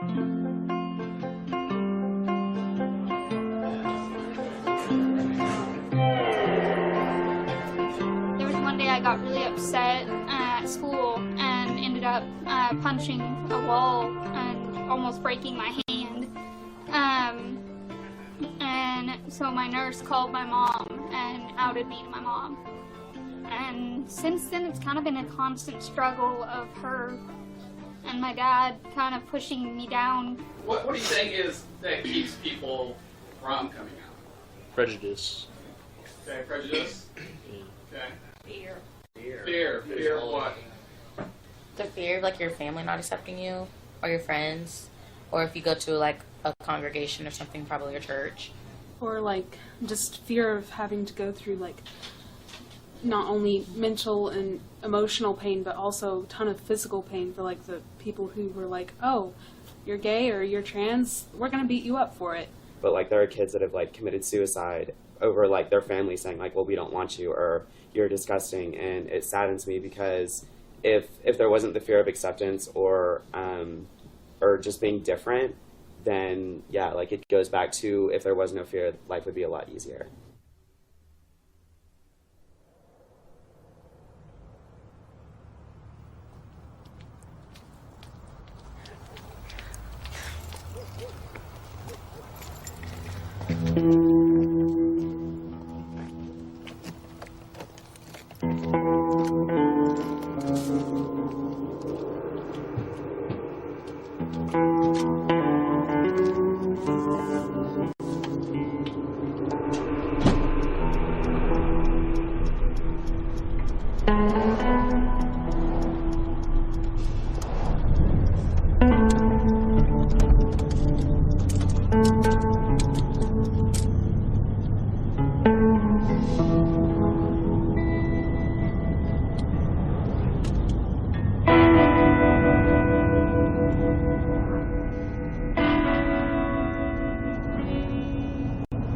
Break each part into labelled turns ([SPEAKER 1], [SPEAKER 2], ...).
[SPEAKER 1] There was one day I got really upset at school and ended up punching a wall and almost breaking my hand. And so my nurse called my mom and outed me to my mom. And since then, it's kind of been a constant struggle of her and my dad kind of pushing me down.
[SPEAKER 2] What do you think is that keeps people from coming out?
[SPEAKER 3] Prejudice.
[SPEAKER 2] Okay, prejudice? Okay.
[SPEAKER 4] Fear.
[SPEAKER 2] Fear of what?
[SPEAKER 4] The fear of, like, your family not accepting you, or your friends, or if you go to, like, a congregation or something, probably your church.
[SPEAKER 5] Or, like, just fear of having to go through, like, not only mental and emotional pain, but also a ton of physical pain for, like, the people who were like, oh, you're gay or you're trans, we're going to beat you up for it.
[SPEAKER 6] But, like, there are kids that have, like, committed suicide over, like, their family saying, like, well, we don't want you, or you're disgusting. And it saddens me because if there wasn't the fear of acceptance or just being different, then, yeah, like, it goes back to if there was no fear, life would be a lot easier.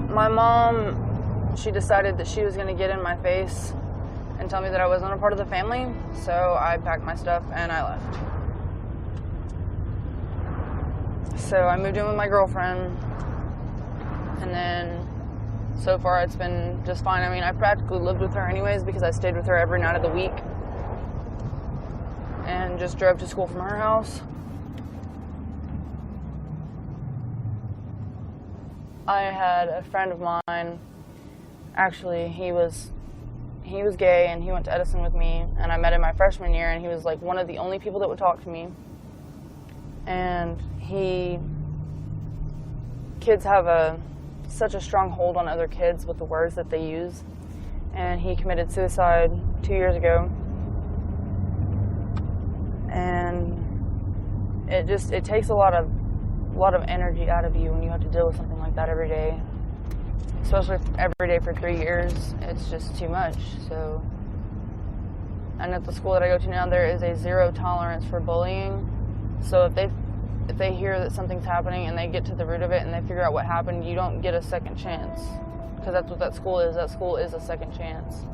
[SPEAKER 7] My mom, she decided that she was going to get in my face and tell me that I wasn't a part of the family, so I packed my stuff and I left. So I moved in with my girlfriend, and then so far it's been just fine. I mean, I practically lived with her anyways because I stayed with her every night of the week and just drove to school from her house. I had a friend of mine, actually, he was gay and he went to Edison with me, and I met him my freshman year, and he was like one of the only people that would talk to me. And kids have such a strong hold on other kids with the words that they use, and he committed suicide 2 years ago. And it takes a lot of energy out of you when you have to deal with something like that every day, especially every day for 3 years. It's just too much. So, and at the school that I go to now, there is a zero tolerance for bullying. So if they hear that something's happening and they get to the root of it and they figure out what happened, you don't get a second chance, because that's what that school is. That school is a second chance.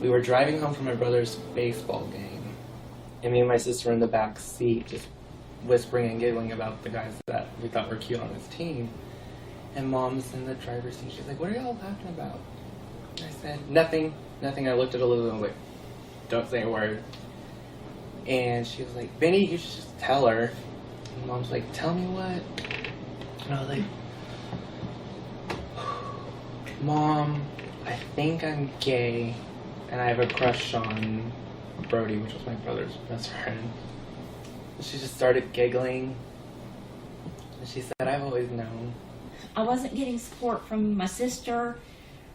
[SPEAKER 8] We were driving home from my brother's baseball game, and me and my sister were in the back seat just whispering and giggling about the guys that we thought were cute on his team. And Mom's in the driver's seat. She's like, "What are y'all laughing about?" I said, nothing. I looked at Olivia and was like, don't say a word. And she was like, Benny, you should just tell her. And Mom's like, tell me what? And I was like, Mom, I think I'm gay, and I have a crush on Brody, which was my brother's best friend. And she just started giggling. And she said, I've always known.
[SPEAKER 3] I wasn't getting support from my sister,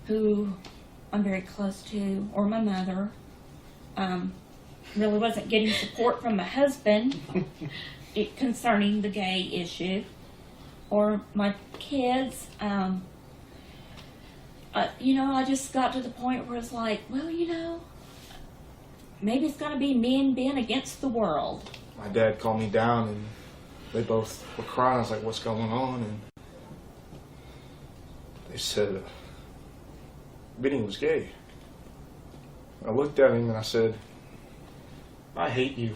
[SPEAKER 3] who I'm very close to, or my mother. Really wasn't getting support from my husband concerning the gay issue, or my kids. I just got to the point where it's like, well, maybe it's going to be me and Ben against the world.
[SPEAKER 9] My dad called me down and they both were crying. I was like, what's going on? And they said, Benny was gay. I looked at him and I said, I hate you.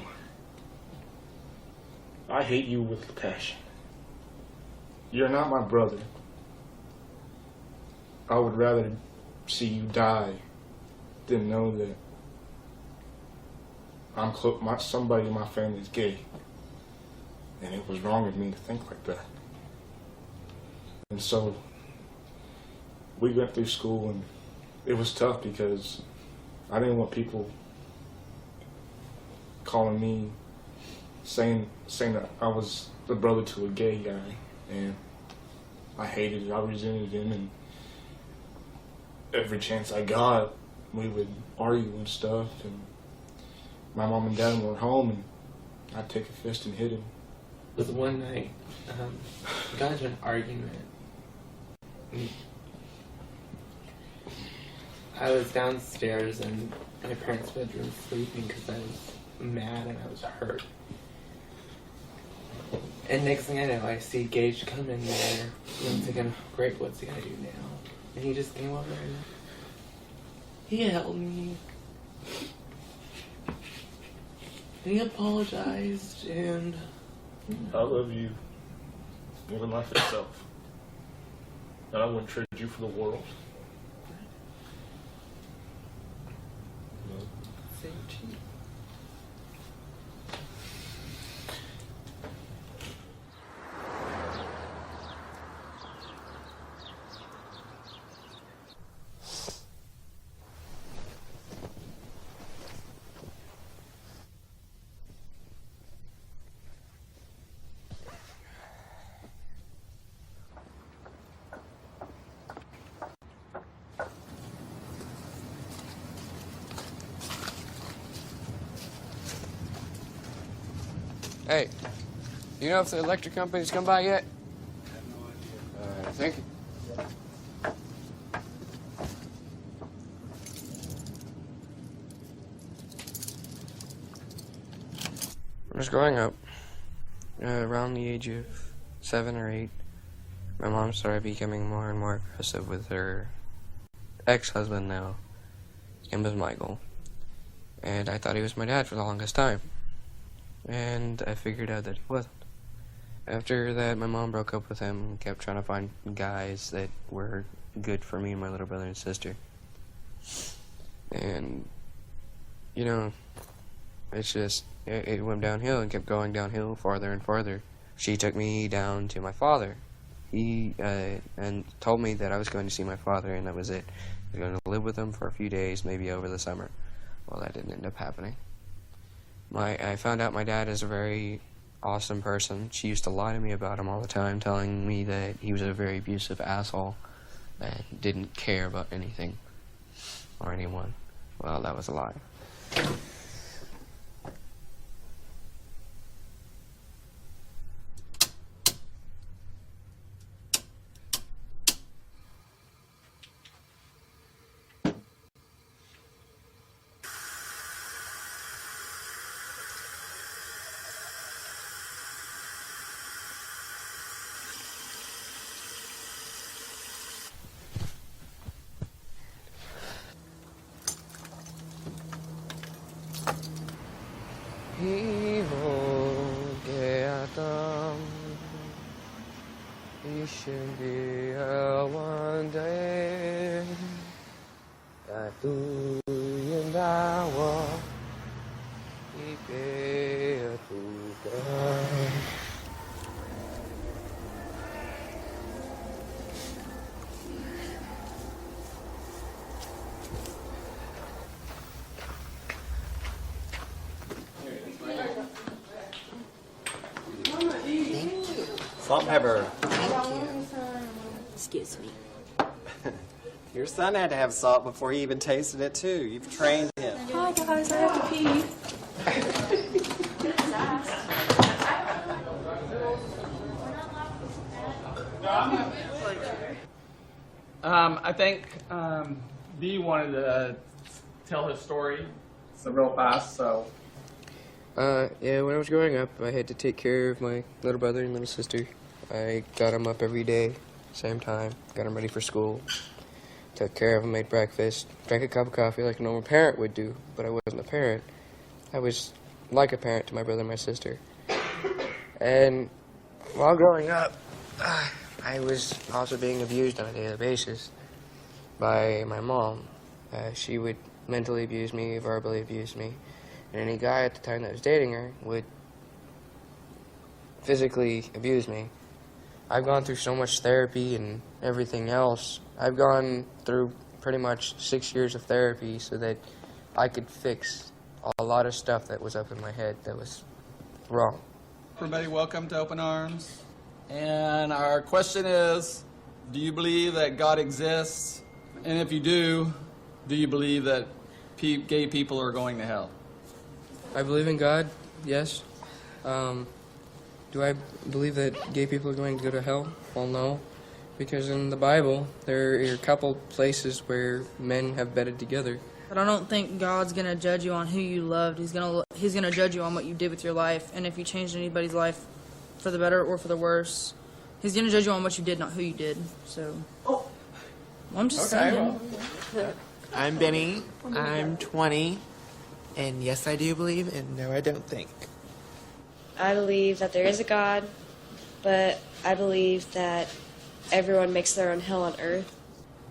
[SPEAKER 9] I hate you with passion. You're not my brother. I would rather see you die than know that somebody in my family is gay. And it was wrong of me to think like that. And so we went through school, and it was tough because I didn't want people calling me, saying that I was the brother to a gay guy, and I hated it. I resented him, and every chance I got, we would argue and stuff, and my mom and dad were home, and I'd take a fist and hit him.
[SPEAKER 8] It was one night, got into an argument. I was downstairs in my parents' bedroom sleeping because I was mad and I was hurt. And next thing I know, I see Gage come in there, and I'm thinking, great, what's he gonna do now? And he just came over and he held me. And he apologized, and
[SPEAKER 9] I love you more than life itself. And I wouldn't trade you for the world.
[SPEAKER 8] same to you.
[SPEAKER 10] Hey, you know if the electric company's come by yet? I have no idea. Thank you. I was growing up, around the age of 7 or 8, my mom started becoming more and more aggressive with her ex-husband now. His name was Michael. And I thought he was my dad for the longest time. And I figured out that he wasn't. After that, my mom broke up with him and kept trying to find guys that were good for me and my little brother and sister. And, it's just, it went downhill and kept going downhill farther and farther. She took me down to my father. He, and told me that I was going to see my father, and that was it. I was going to live with him for a few days, maybe over the summer. Well, that didn't end up happening. I found out my dad is a very awesome person. She used to lie to me about him all the time, telling me that he was a very abusive asshole and didn't care about anything or anyone. Well, that was a lie. One day
[SPEAKER 11] Salt and pepper.
[SPEAKER 12] Excuse me.
[SPEAKER 11] Your son had to have salt before he even tasted it too. You've trained him.
[SPEAKER 12] Hi guys, I have to pee.
[SPEAKER 2] I think B wanted to tell his story. It's real fast, so.
[SPEAKER 10] Yeah, when I was growing up, I had to take care of my little brother and little sister. I got them up every day, same time, got them ready for school, took care of them, made breakfast, drank a cup of coffee like a normal parent would do, but I wasn't a parent. I was like a parent to my brother and my sister. And while growing up, I was also being abused on a daily basis by my mom. She would mentally abuse me, verbally abuse me, and any guy at the time that was dating her would physically abuse me. I've gone through so much therapy and everything else. I've gone through pretty much 6 years of therapy so that I could fix a lot of stuff that was up in my head that was wrong.
[SPEAKER 13] Everybody, welcome to Open Arms. And our question is, do you believe that God exists? And if you do you believe that gay people are going to hell?
[SPEAKER 10] I believe in God, yes. Do I believe that gay people are going to go to hell? Well, no. Because in the Bible, there are a couple places where men have bedded together.
[SPEAKER 14] But I don't think God's going to judge you on who you loved. He's going to judge you on what you did with your life. And if you changed anybody's life for the better or for the worse, He's going to judge you on what you did, not who you did. So, well, I'm just saying.
[SPEAKER 15] I'm Benny. I'm 20. And yes, I do believe, and no, I don't think.
[SPEAKER 16] I believe that there is a God, but I believe that everyone makes their own hell on earth.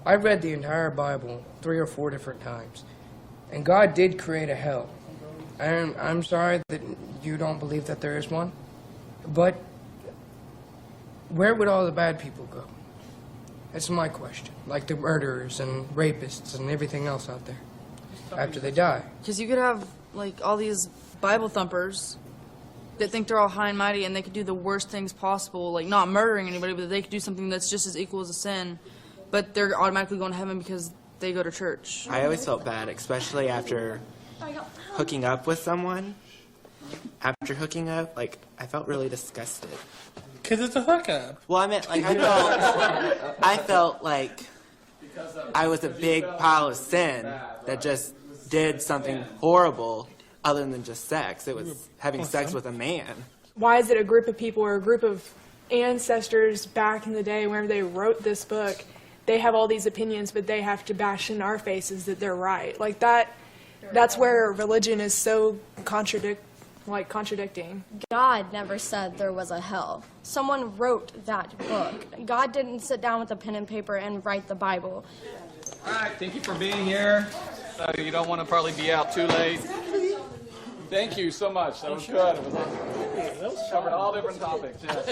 [SPEAKER 10] I've read the entire Bible 3 or 4 different times, and God did create a hell. And I'm sorry that you don't believe that there is one, but where would all the bad people go? That's my question. Like the murderers and rapists and everything else out there after they die.
[SPEAKER 14] Because you could have, like, all these Bible thumpers that think they're all high and mighty and they could do the worst things possible, like not murdering anybody, but they could do something that's just as equal as a sin, but they're automatically going to heaven because they go to church.
[SPEAKER 15] I always felt bad, especially after hooking up with someone. After hooking up, like, I felt really disgusted.
[SPEAKER 8] Because it's a hookup.
[SPEAKER 15] Well, I meant, like, I felt like I was a big pile of sin that just did something horrible other than just sex. It was having sex with a man.
[SPEAKER 17] Why is it a group of people or a group of ancestors back in the day, whenever they wrote this book, they have all these opinions, but they have to bash in our faces that they're right? Like that's where religion is so contradicting.
[SPEAKER 18] God never said there was a hell. Someone wrote that book. God didn't sit down with a pen and paper and write the Bible.
[SPEAKER 13] All right, thank you for being here. You don't want to probably be out too late. Thank you so much. That was good. It was covered all different topics. Yes.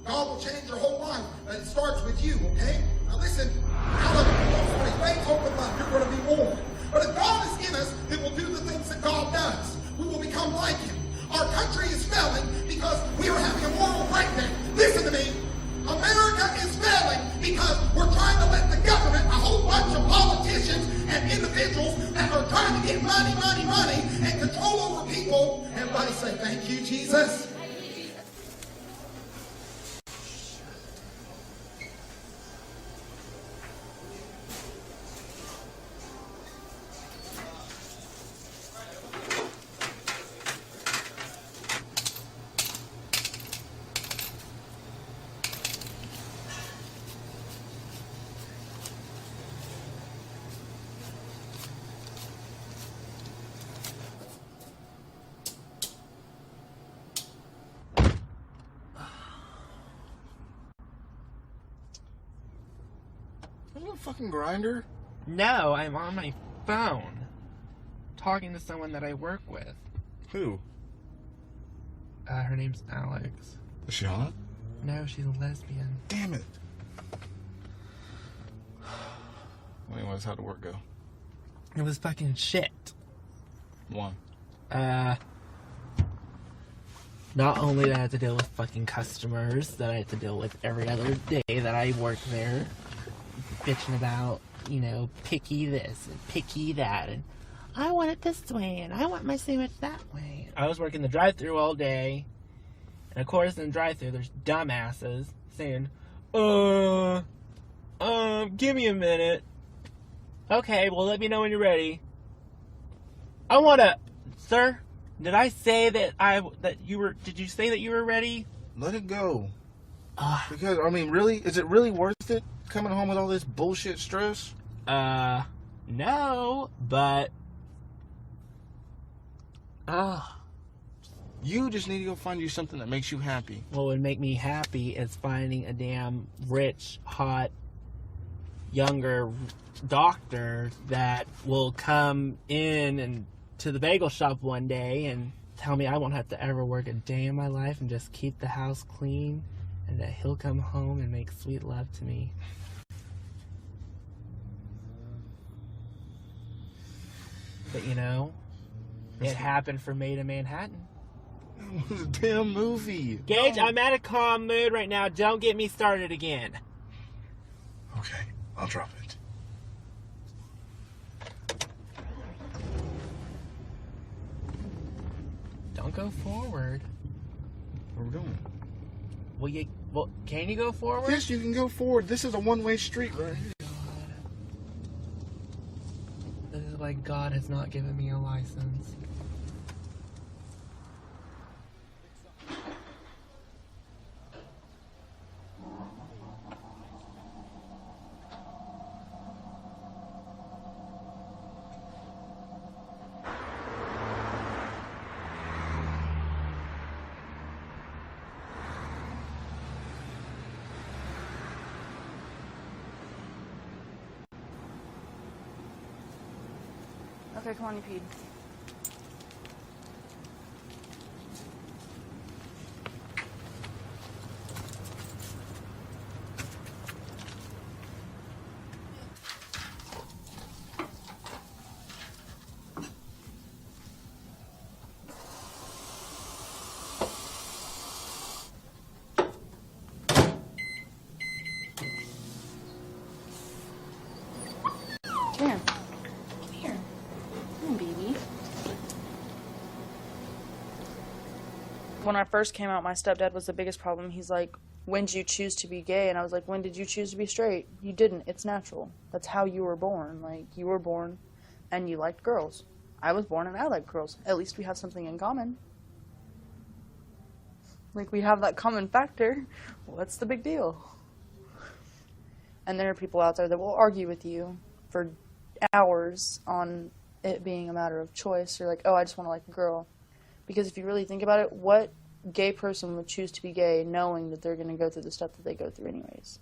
[SPEAKER 19] God will change your whole life. And it starts with you, okay? Now listen, out of those veins open up, you're going to be warned. But if God is in us, then we'll do the things that God does. We will become like Him. Our country is failing because we are having a moral breakdown. Listen to me. America is failing because we're trying to let the government, a whole bunch of politicians and individuals that are trying to get money, and control over people. Everybody say, thank you, Jesus.
[SPEAKER 9] Are you a fucking grinder?
[SPEAKER 15] No, I'm on my phone. Talking to someone that I work with.
[SPEAKER 9] Who?
[SPEAKER 15] Her name's Alex.
[SPEAKER 9] Is she hot?
[SPEAKER 15] No, she's a lesbian.
[SPEAKER 9] Damn it. Anyways, how'd the work go?
[SPEAKER 15] It was fucking shit.
[SPEAKER 9] One.
[SPEAKER 15] Not only did I have to deal with fucking customers that I had to deal with every other day that I worked there, bitching about, you know, picky this and picky that, and I want it this way, and I want my sandwich that way. I was working the drive-thru all day, and of course in the drive-thru there's dumbasses saying, give me a minute. Okay, well let me know when you're ready. I wanna, sir, did I say did you say that you were ready?
[SPEAKER 9] Let it go. Because, I mean, really? Is it really worth it coming home with all this bullshit stress?
[SPEAKER 15] No, but...
[SPEAKER 9] You just need to go find you something that makes you happy.
[SPEAKER 15] What would make me happy is finding a damn rich, hot, younger doctor that will come in and to the bagel shop one day and tell me I won't have to ever work a day in my life and just keep the house clean, and that he'll come home and make sweet love to me. But you know, it happened for Maid in Manhattan.
[SPEAKER 9] It was a damn movie.
[SPEAKER 15] Gage, I'm at a calm mood right now. Don't get me started again.
[SPEAKER 9] Okay, I'll drop it.
[SPEAKER 15] Don't go forward.
[SPEAKER 9] Where are we going?
[SPEAKER 15] Well, can you go forward?
[SPEAKER 9] Yes, you can go forward. This is a one-way street right here.
[SPEAKER 15] This is why God has not given me a license.
[SPEAKER 17] Okay, come on, you peed. Come here. Come here. Come on, baby. When I first came out, my stepdad was the biggest problem. He's like, when did you choose to be gay? And I was like, when did you choose to be straight? You didn't. It's natural. That's how you were born. Like, you were born and you liked girls. I was born and I liked girls. At least we have something in common. Like, we have that common factor. What's the big deal? And there are people out there that will argue with you for hours on it being a matter of choice. You're like, oh, I just want to like a girl. Because if you really think about it, what gay person would choose to be gay knowing that they're going to go through the stuff that they go through anyways?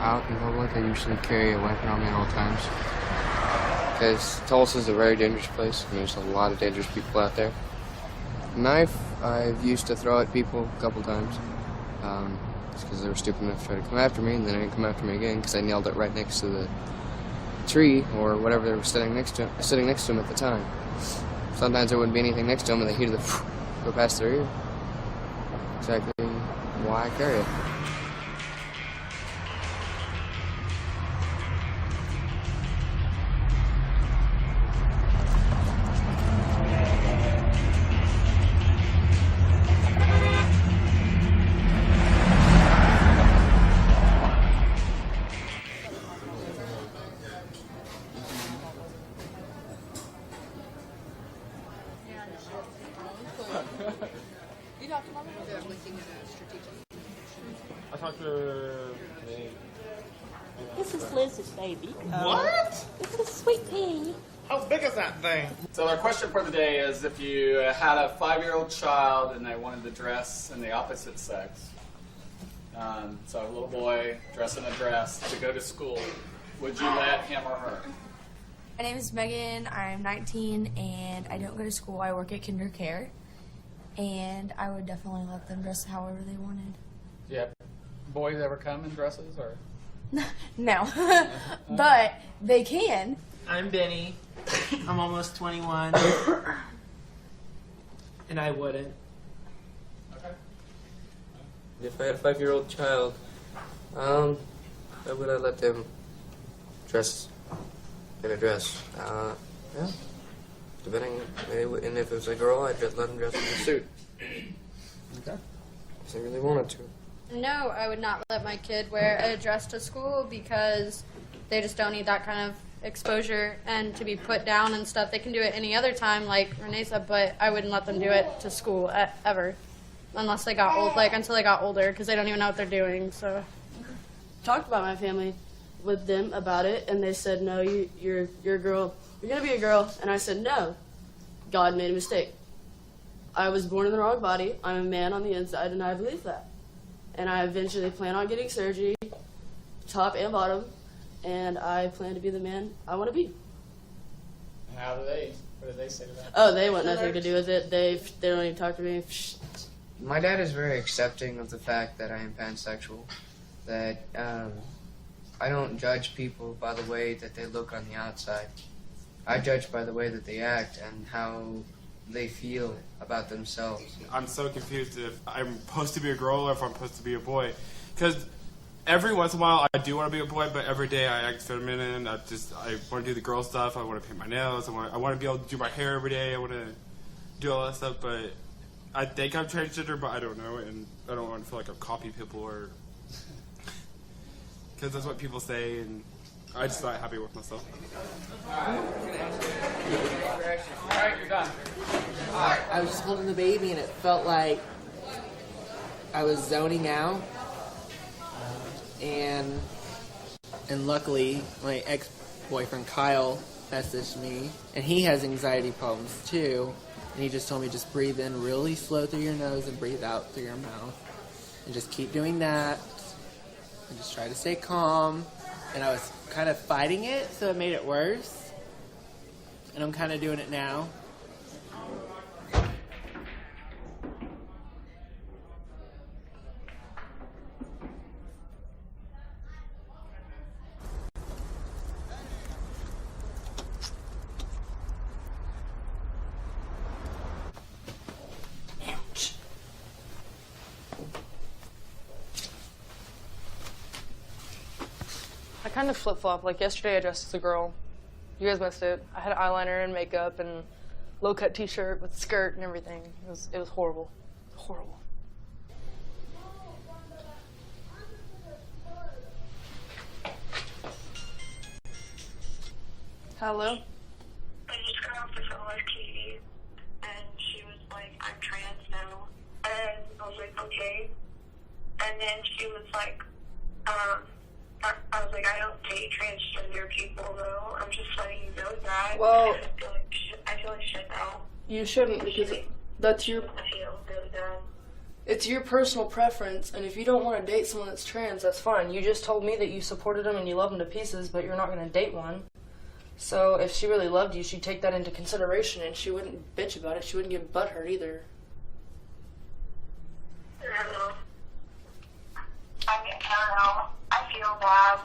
[SPEAKER 10] out in public, I usually carry a weapon on me at all times. Because Tulsa is a very dangerous place, and there's a lot of dangerous people out there. Knife, I've used to throw at people a couple times. It's because they were stupid enough to try to come after me, and then they didn't come after me again because I nailed it right next to the tree or whatever they were sitting next to him at the time. Sometimes there wouldn't be anything next to him, and they hear the go past their ear. Exactly why I carry it.
[SPEAKER 9] I talked to.
[SPEAKER 20] This is Liz's baby.
[SPEAKER 2] What?
[SPEAKER 20] This is sweet pea.
[SPEAKER 9] How big is that thing?
[SPEAKER 2] So our question for the day is if you had a 5-year-old child and they wanted to dress in the opposite sex, so a little boy dressed in a dress to go to school, would you let him or her?
[SPEAKER 21] My name is Megan. I'm 19 and I don't go to school. I work at Kinder Care, and I would definitely let them dress however they wanted.
[SPEAKER 2] Yeah. Boys ever come in dresses or?
[SPEAKER 21] No, but they can.
[SPEAKER 15] I'm Benny. I'm almost 21. And I wouldn't.
[SPEAKER 2] Okay.
[SPEAKER 10] If I had a 5-year-old child, how would I let them dress in a dress? Yeah. Depending, and if it was a girl, I'd just let them dress in a suit.
[SPEAKER 2] Okay.
[SPEAKER 10] If they really wanted to.
[SPEAKER 22] No, I would not let my kid wear a dress to school because they just don't need that kind of exposure and to be put down and stuff. They can do it any other time, like Renee said, but I wouldn't let them do it to school ever, unless they got old, like until they got older, because they don't even know what they're doing. So,
[SPEAKER 23] talked about my family with them about it, and they said, "No, you're a girl. You're gonna be a girl." And I said, "No, God made a mistake. I was born in the wrong body. I'm a man on the inside, and I believe that. And I eventually plan on getting surgery, top and bottom, and I plan to be the man I want to be."
[SPEAKER 2] And what did they say to that?
[SPEAKER 23] Oh, they want nothing to do with it. They don't even talk to me.
[SPEAKER 10] My dad is very accepting of the fact that I am pansexual, that I don't judge people by the way that they look on the outside. I judge by the way that they act and how they feel about themselves.
[SPEAKER 24] I'm so confused if I'm supposed to be a girl or if I'm supposed to be a boy. Because every once in a while I do want to be a boy, but every day I act feminine. I want to do the girl stuff. I want to paint my nails. I want to be able to do my hair every day. I want to do all that stuff, but I think I'm transgender, but I don't know, and I don't want to feel like I copy people or... Because that's what people say, and I just not happy with myself.
[SPEAKER 2] Alright, you're done.
[SPEAKER 15] I was just holding the baby and it felt like I was zoning out. And luckily, my ex-boyfriend Kyle messaged me, and he has anxiety problems too. And he just told me just breathe in really slow through your nose and breathe out through your mouth. And just keep doing that. And just try to stay calm. And I was kind of fighting it, so it made it worse. And I'm kind of doing it now.
[SPEAKER 17] I kind of flip-flop. Like yesterday I dressed as a girl. You guys missed it. I had eyeliner and makeup and low-cut t-shirt with skirt and everything. It was horrible. Horrible. Hello?
[SPEAKER 25] I just got off the phone with Katie, and she was like, "I'm trans now." And I was like, "Okay." And then she was like, I was like, "I don't date transgender people, though. I'm just letting you know that."
[SPEAKER 17] Well,
[SPEAKER 25] I feel like shit now.
[SPEAKER 17] you shouldn't, because that's your...
[SPEAKER 25] I feel really bad.
[SPEAKER 14] It's your personal preference, and if you don't want to date someone that's trans, that's fine. You just told me that you supported them and you love them to pieces, but you're not going to date one. So if she really loved you, she'd take that into consideration, and she wouldn't bitch about it. She wouldn't get butthurt either.
[SPEAKER 25] I don't know. I feel bad.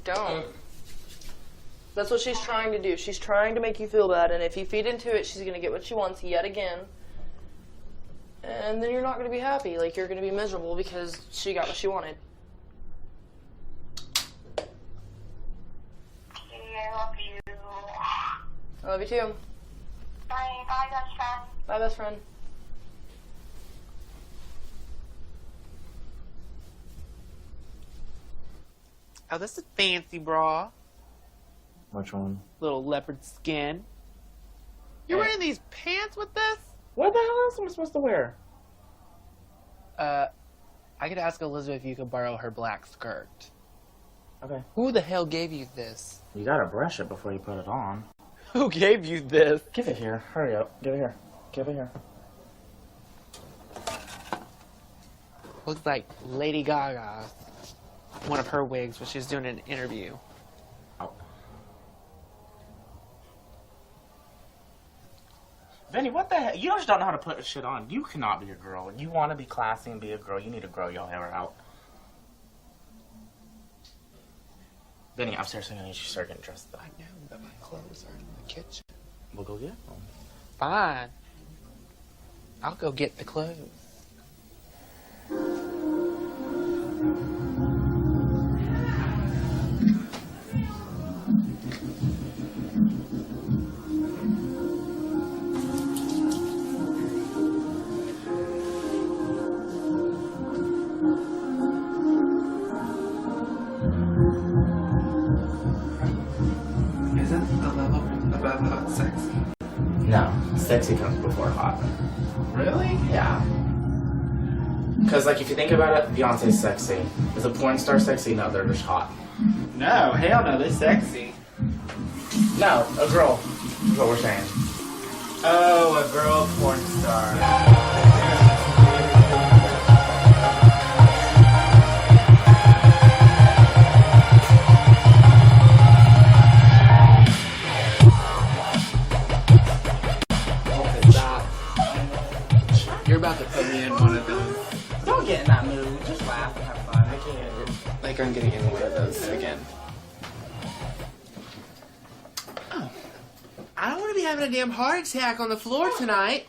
[SPEAKER 14] Don't. That's what she's trying to do. She's trying to make you feel bad, and if you feed into it, she's going to get what she wants yet again. And then you're not going to be happy. Like, you're going to be miserable because she got what she wanted.
[SPEAKER 25] I love you.
[SPEAKER 14] I love you too.
[SPEAKER 25] Bye. Bye, best friend.
[SPEAKER 14] Bye, best friend.
[SPEAKER 15] Oh, this is fancy bra.
[SPEAKER 8] Which one?
[SPEAKER 15] Little leopard skin. You're wearing these pants with this?
[SPEAKER 8] What the hell else am I supposed to wear?
[SPEAKER 15] I could ask Elizabeth if you could borrow her black skirt.
[SPEAKER 8] Okay.
[SPEAKER 15] Who the hell gave you this?
[SPEAKER 8] You gotta brush it before you put it on.
[SPEAKER 15] Who gave you this?
[SPEAKER 8] Give it here. Hurry up. Give it here. Give it here.
[SPEAKER 15] Looks like Lady Gaga. One of her wigs when she was doing an interview.
[SPEAKER 8] Oh. Vinny, what the heck? You just don't know how to put shit on. You cannot be a girl. You want to be classy and be a girl, you need to grow your hair out. Vinny, I'm seriously gonna need you to start getting dressed up.
[SPEAKER 15] I know, but my clothes are in the kitchen.
[SPEAKER 8] We'll go get them.
[SPEAKER 15] Fine. I'll go get the clothes.
[SPEAKER 10] Isn't the level above hot sexy?
[SPEAKER 8] No, sexy comes before hot.
[SPEAKER 10] Really?
[SPEAKER 8] Yeah. Because, like, if you think about it, Beyonce's sexy. Is a porn star sexy? No, they're just hot.
[SPEAKER 10] No, hell no, they're sexy.
[SPEAKER 8] No, a girl is what we're saying.
[SPEAKER 10] Oh, a girl porn star.
[SPEAKER 15] You're about to put me in one of those.
[SPEAKER 8] Don't get in that mood. Just laugh and have fun. I can't.
[SPEAKER 15] Like I'm gonna get one of those again. Oh. I don't want to be having a damn heart attack on the floor tonight.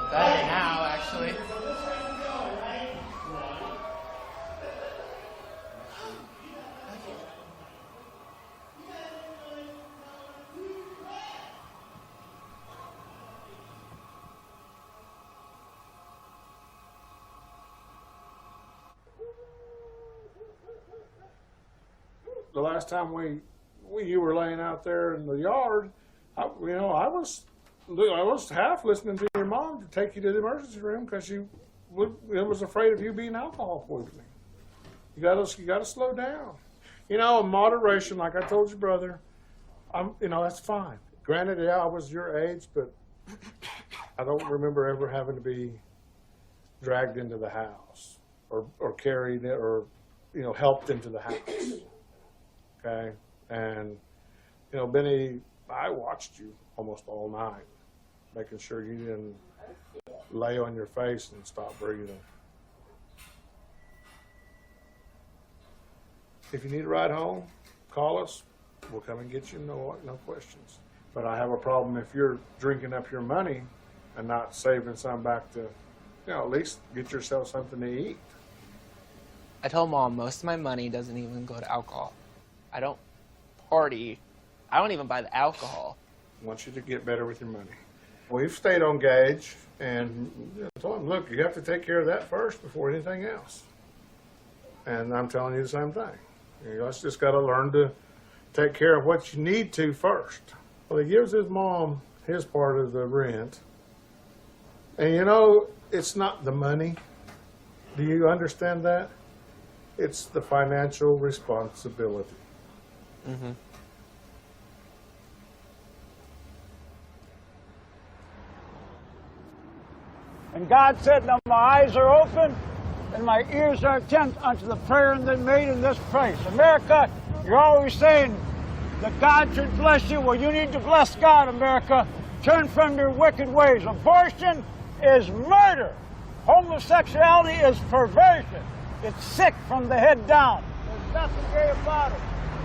[SPEAKER 15] Better now, actually.
[SPEAKER 1] The last time you were laying out there in the yard, I was half listening to your mom to take you to the emergency room because she was afraid of you being alcohol poisoning. You gotta slow down. Moderation, like I told your brother, that's fine. Granted, yeah, I was your age, but I don't remember ever having to be dragged into the house or carried or, helped into the house. Okay? And, Benny, I watched you almost all night, making sure you didn't lay on your face and stop breathing. If you need a ride home, call us. We'll come and get you, no questions. But I have a problem if you're drinking up your money and not saving some back to, at least get yourself something to eat.
[SPEAKER 15] I told Mom most of my money doesn't even go to alcohol. I don't party. I don't even buy the alcohol.
[SPEAKER 1] I want you to get better with your money. We've stayed on gauge and told them, look, you have to take care of that first before anything else. And I'm telling you the same thing. You just got to learn to take care of what you need to first. Well, he gives his mom his part of the rent. And it's not the money. Do you understand that? It's the financial responsibility.
[SPEAKER 15] Mm-hmm.
[SPEAKER 3] And God said, now my eyes are open and my ears are attent unto the prayer that made in this place. America, you're always saying that God should bless you. Well, you need to bless God, America. Turn from your wicked ways. Abortion is murder. Homosexuality is perversion. It's sick from the head down. There's nothing gay about it.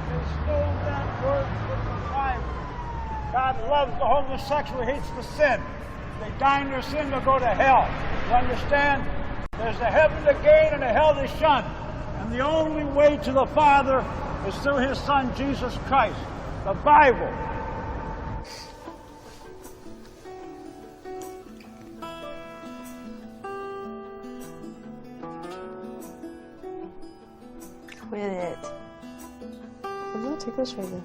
[SPEAKER 3] They stole that word from the Bible. God loves the homosexual, hates the sin. They die in their sin, they'll go to hell. You understand? There's a heaven to gain and a hell to shun. And the only way to the Father is through His Son, Jesus Christ. The Bible.
[SPEAKER 12] Quit it.
[SPEAKER 21] I'm gonna take this right now.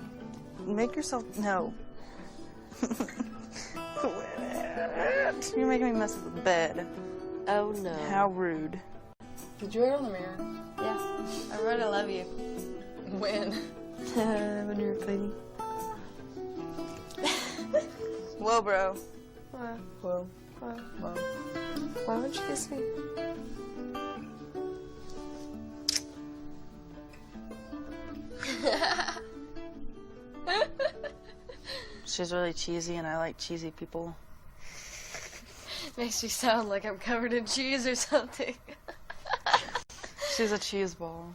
[SPEAKER 12] Make yourself no. Quit it. You're making me mess with the bed.
[SPEAKER 21] Oh no.
[SPEAKER 12] How rude.
[SPEAKER 14] Did you write on the mirror?
[SPEAKER 21] Yeah. I wrote I love you.
[SPEAKER 14] When?
[SPEAKER 12] When you were cleaning. Whoa, bro.
[SPEAKER 21] Whoa.
[SPEAKER 12] Whoa. Whoa.
[SPEAKER 21] Why won't you kiss me?
[SPEAKER 12] She's really cheesy, and I like cheesy people.
[SPEAKER 21] Makes me sound like I'm covered in cheese or something.
[SPEAKER 12] She's a cheese ball.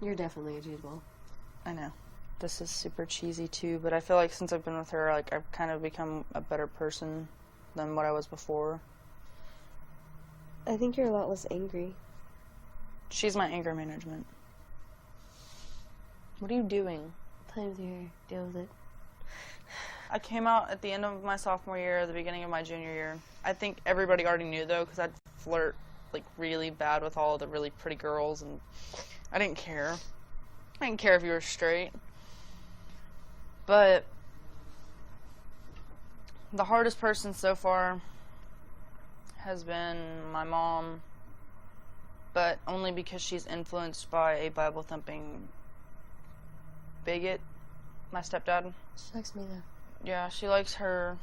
[SPEAKER 21] You're definitely a cheese ball.
[SPEAKER 12] I know. This is super cheesy too, but I feel like since I've been with her, like I've kind of become a better person than what I was before.
[SPEAKER 16] I think you're a lot less angry.
[SPEAKER 12] She's my anger management. What are you doing?
[SPEAKER 21] Playing with your hair. Deal with it.
[SPEAKER 12] I came out at the end of my sophomore year, the beginning of my junior year. I think everybody already knew though, because I'd flirt like really bad with all the really pretty girls, and I didn't care. I didn't care if you were straight. But the hardest person so far has been my mom, but only because she's influenced by a Bible-thumping bigot, my stepdad.
[SPEAKER 21] She likes me though.
[SPEAKER 12] Yeah, she likes her,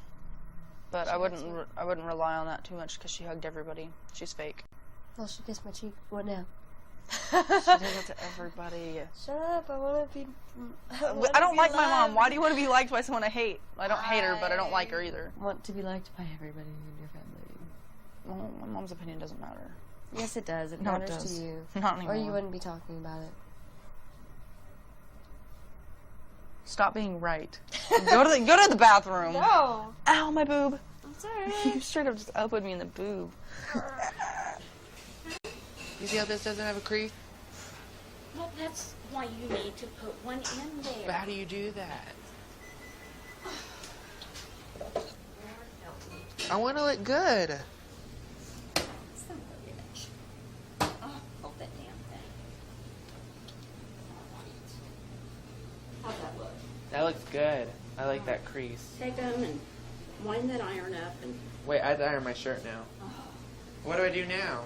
[SPEAKER 12] but I wouldn't rely on that too much because she hugged everybody. She's fake.
[SPEAKER 21] Well, she kissed my cheek. What now?
[SPEAKER 12] She does it to everybody.
[SPEAKER 21] Shut up! I want to be.
[SPEAKER 12] I don't like my mom. Why do you want to be liked by someone I hate? I don't hate her, but I don't like her either.
[SPEAKER 21] Want to be liked by everybody in your family.
[SPEAKER 12] Well, my mom's opinion doesn't matter.
[SPEAKER 21] Yes, it does. It
[SPEAKER 12] No, it
[SPEAKER 21] matters
[SPEAKER 12] does.
[SPEAKER 21] to you.
[SPEAKER 12] Not anymore.
[SPEAKER 21] Or you wouldn't be talking about it.
[SPEAKER 12] Stop being right. Go to the bathroom.
[SPEAKER 21] No.
[SPEAKER 12] Ow, my boob.
[SPEAKER 21] I'm sorry.
[SPEAKER 12] You straight up just elbowed me in the boob.
[SPEAKER 10] You see how this doesn't have a crease?
[SPEAKER 20] Well, that's why you need to put one in there.
[SPEAKER 10] But how do you do that? I want to look good.
[SPEAKER 20] Son of a bitch. Oh, hold that damn thing. How's that look?
[SPEAKER 15] That looks good. I like that crease.
[SPEAKER 20] Take them and wind that iron up and
[SPEAKER 15] Wait, I have to iron my shirt now. What do I do now?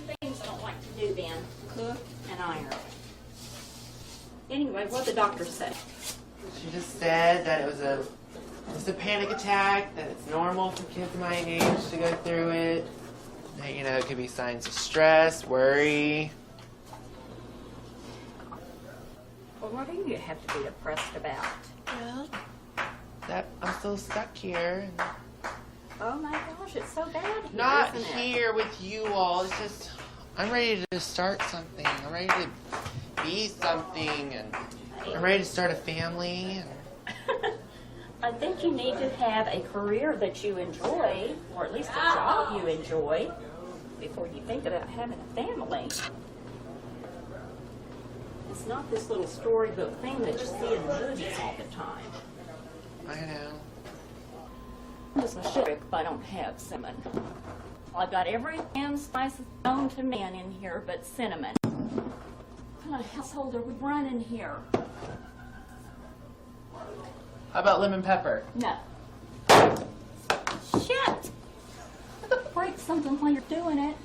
[SPEAKER 20] the things I don't like to do then. Cook and iron. Anyway, what'd the doctor say?
[SPEAKER 15] She just said that it was a panic attack, that it's normal for kids my age to go through it. That, you know, it could be signs of stress, worry.
[SPEAKER 20] Well, what do you have to be depressed about?
[SPEAKER 15] Well, that I'm still stuck here.
[SPEAKER 20] Oh my gosh, it's so bad here,
[SPEAKER 15] Not
[SPEAKER 20] isn't it?
[SPEAKER 15] here with you all. It's just, I'm ready to start something. I'm ready to be something, and I'm ready to start a family.
[SPEAKER 20] I think you need to have a career that you enjoy, or at least a job you enjoy, before you think about having a family. It's not this little storybook thing that you see in the movies all the time.
[SPEAKER 15] I know.
[SPEAKER 20] I'm just a shit if I don't have cinnamon. I've got every damn spice known to man in here but cinnamon. What kind of household are we running here?
[SPEAKER 15] How about lemon pepper?
[SPEAKER 20] No. Shit! Break something while you're doing it.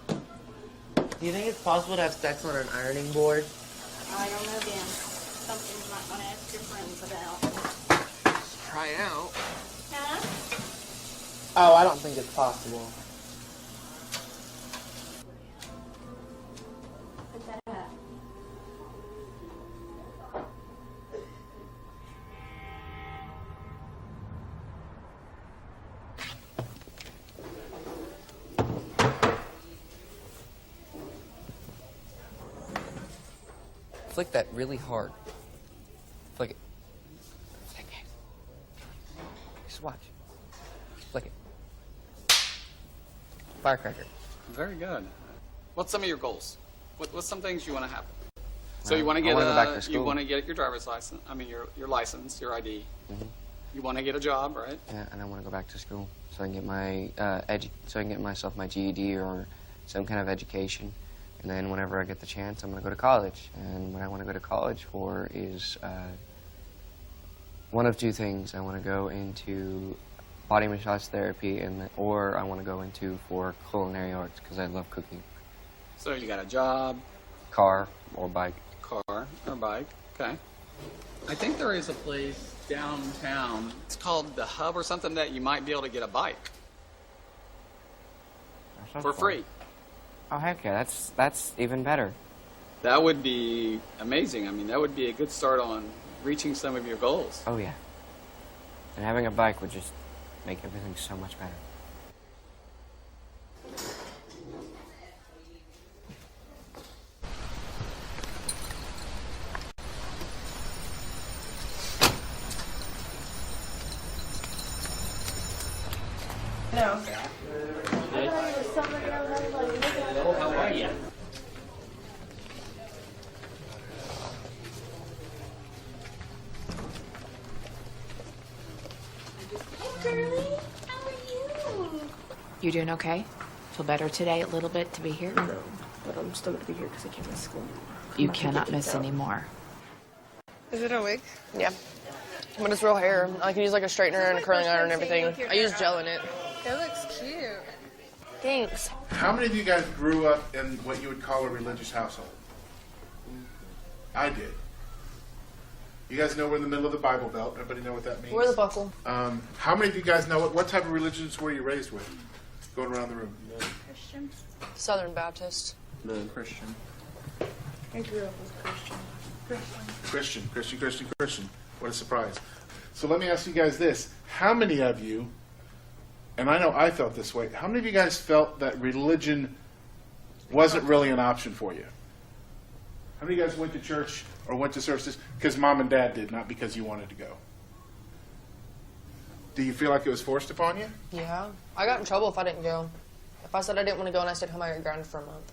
[SPEAKER 15] Do you think it's possible to have sex on an ironing board?
[SPEAKER 20] I don't know, Ben. Something you might want to ask your friends about.
[SPEAKER 15] Try it out.
[SPEAKER 20] Huh?
[SPEAKER 15] Oh, I don't think it's possible.
[SPEAKER 20] Put that up.
[SPEAKER 10] Flick that really hard. Flick it. Flick it. Just watch. Flick it. Firecracker.
[SPEAKER 2] Very good. What's some of your goals? What's some things you want to happen? So
[SPEAKER 10] Well,
[SPEAKER 2] you want to
[SPEAKER 10] I
[SPEAKER 2] get
[SPEAKER 10] wanna go back to school.
[SPEAKER 2] you want to get your driver's license. I mean your license, your ID.
[SPEAKER 10] Mm-hmm.
[SPEAKER 2] You want to get a job, right?
[SPEAKER 10] Yeah, and I want to go back to school so I can get my so I can get myself my GED or some kind of education. And then whenever I get the chance, I'm going to go to college. And what I want to go to college for is one of two things. I want to go into body massage therapy, or I want to go into for culinary arts because I love cooking.
[SPEAKER 2] So you got a job,
[SPEAKER 10] Car or bike.
[SPEAKER 2] car or bike. Okay. I think there is a place downtown. It's called the Hub or something that you might be able to get a bike for free.
[SPEAKER 10] Oh heck yeah, that's even better.
[SPEAKER 2] That would be amazing. I mean, that would be a good start on reaching some of your goals.
[SPEAKER 10] Oh yeah. And having a bike would just make everything so much better.
[SPEAKER 20] No.
[SPEAKER 2] Hello, how are you?
[SPEAKER 4] You doing okay? Feel better today a little bit to be here?
[SPEAKER 5] No, but I'm still going to be here because I can't miss school.
[SPEAKER 4] You cannot miss any more.
[SPEAKER 12] Is it a wig? Yeah. But it's real hair. I can use like a straightener and a curling iron and everything. I use gel in it.
[SPEAKER 6] It looks cute.
[SPEAKER 12] Thanks.
[SPEAKER 9] How many of you guys grew up in what you would call a religious household? I did. You guys know we're in the middle of the Bible Belt. Everybody know what that means?
[SPEAKER 12] Wear the buckle.
[SPEAKER 9] How many of you guys know what type of religions were you raised with? Going around the room.
[SPEAKER 12] Christian. Southern Baptist.
[SPEAKER 9] Christian.
[SPEAKER 12] I grew up with Christian.
[SPEAKER 9] Christian. What a surprise. So let me ask you guys this. How many of you, and I know I felt this way, how many of you guys felt that religion wasn't really an option for you? How many of you guys went to church or went to services because mom and dad did, not because you wanted to go? Do you feel like it was forced upon you?
[SPEAKER 12] Yeah. I got in trouble if I didn't go. If I said I didn't want to go and I stayed home, I got grounded for a month.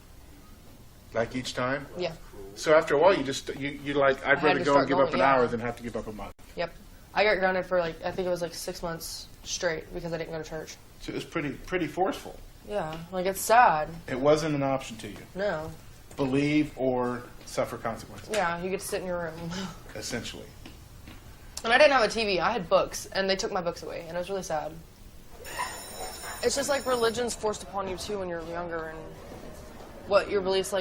[SPEAKER 9] Like each time?
[SPEAKER 12] Yeah.
[SPEAKER 9] So after a while, you like, I'd
[SPEAKER 12] I had
[SPEAKER 9] rather
[SPEAKER 12] to
[SPEAKER 9] go
[SPEAKER 12] start
[SPEAKER 9] and give
[SPEAKER 12] going,
[SPEAKER 9] up an
[SPEAKER 12] yeah.
[SPEAKER 9] hour than have to give up a month.
[SPEAKER 12] Yep. I got grounded for I think it was 6 months straight because I didn't go to church.
[SPEAKER 9] So it was pretty forceful.
[SPEAKER 12] Yeah. It's sad.
[SPEAKER 9] It wasn't an option to you.
[SPEAKER 12] No.
[SPEAKER 9] Believe or suffer consequences.
[SPEAKER 12] Yeah, you get to sit in your room.
[SPEAKER 9] Essentially.
[SPEAKER 12] And I didn't have a TV. I had books, and they took my books away, and it was really sad. It's just like religion's forced upon you, too, when you're younger, and what your beliefs,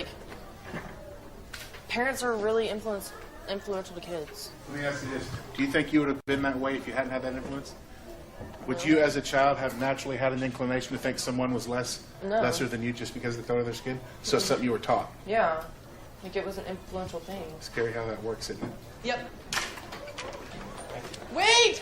[SPEAKER 12] parents are really influenced
[SPEAKER 14] influential to kids.
[SPEAKER 6] Let me ask you this. Do you think you would have been that way if you hadn't had that influence? Would you, as a child, have naturally had an inclination to think someone was lesser than you just because of the color of their skin? So it's something you were taught.
[SPEAKER 14] Yeah. Like it was an influential thing.
[SPEAKER 6] Scary how that works, isn't it?
[SPEAKER 14] Yep. Wait!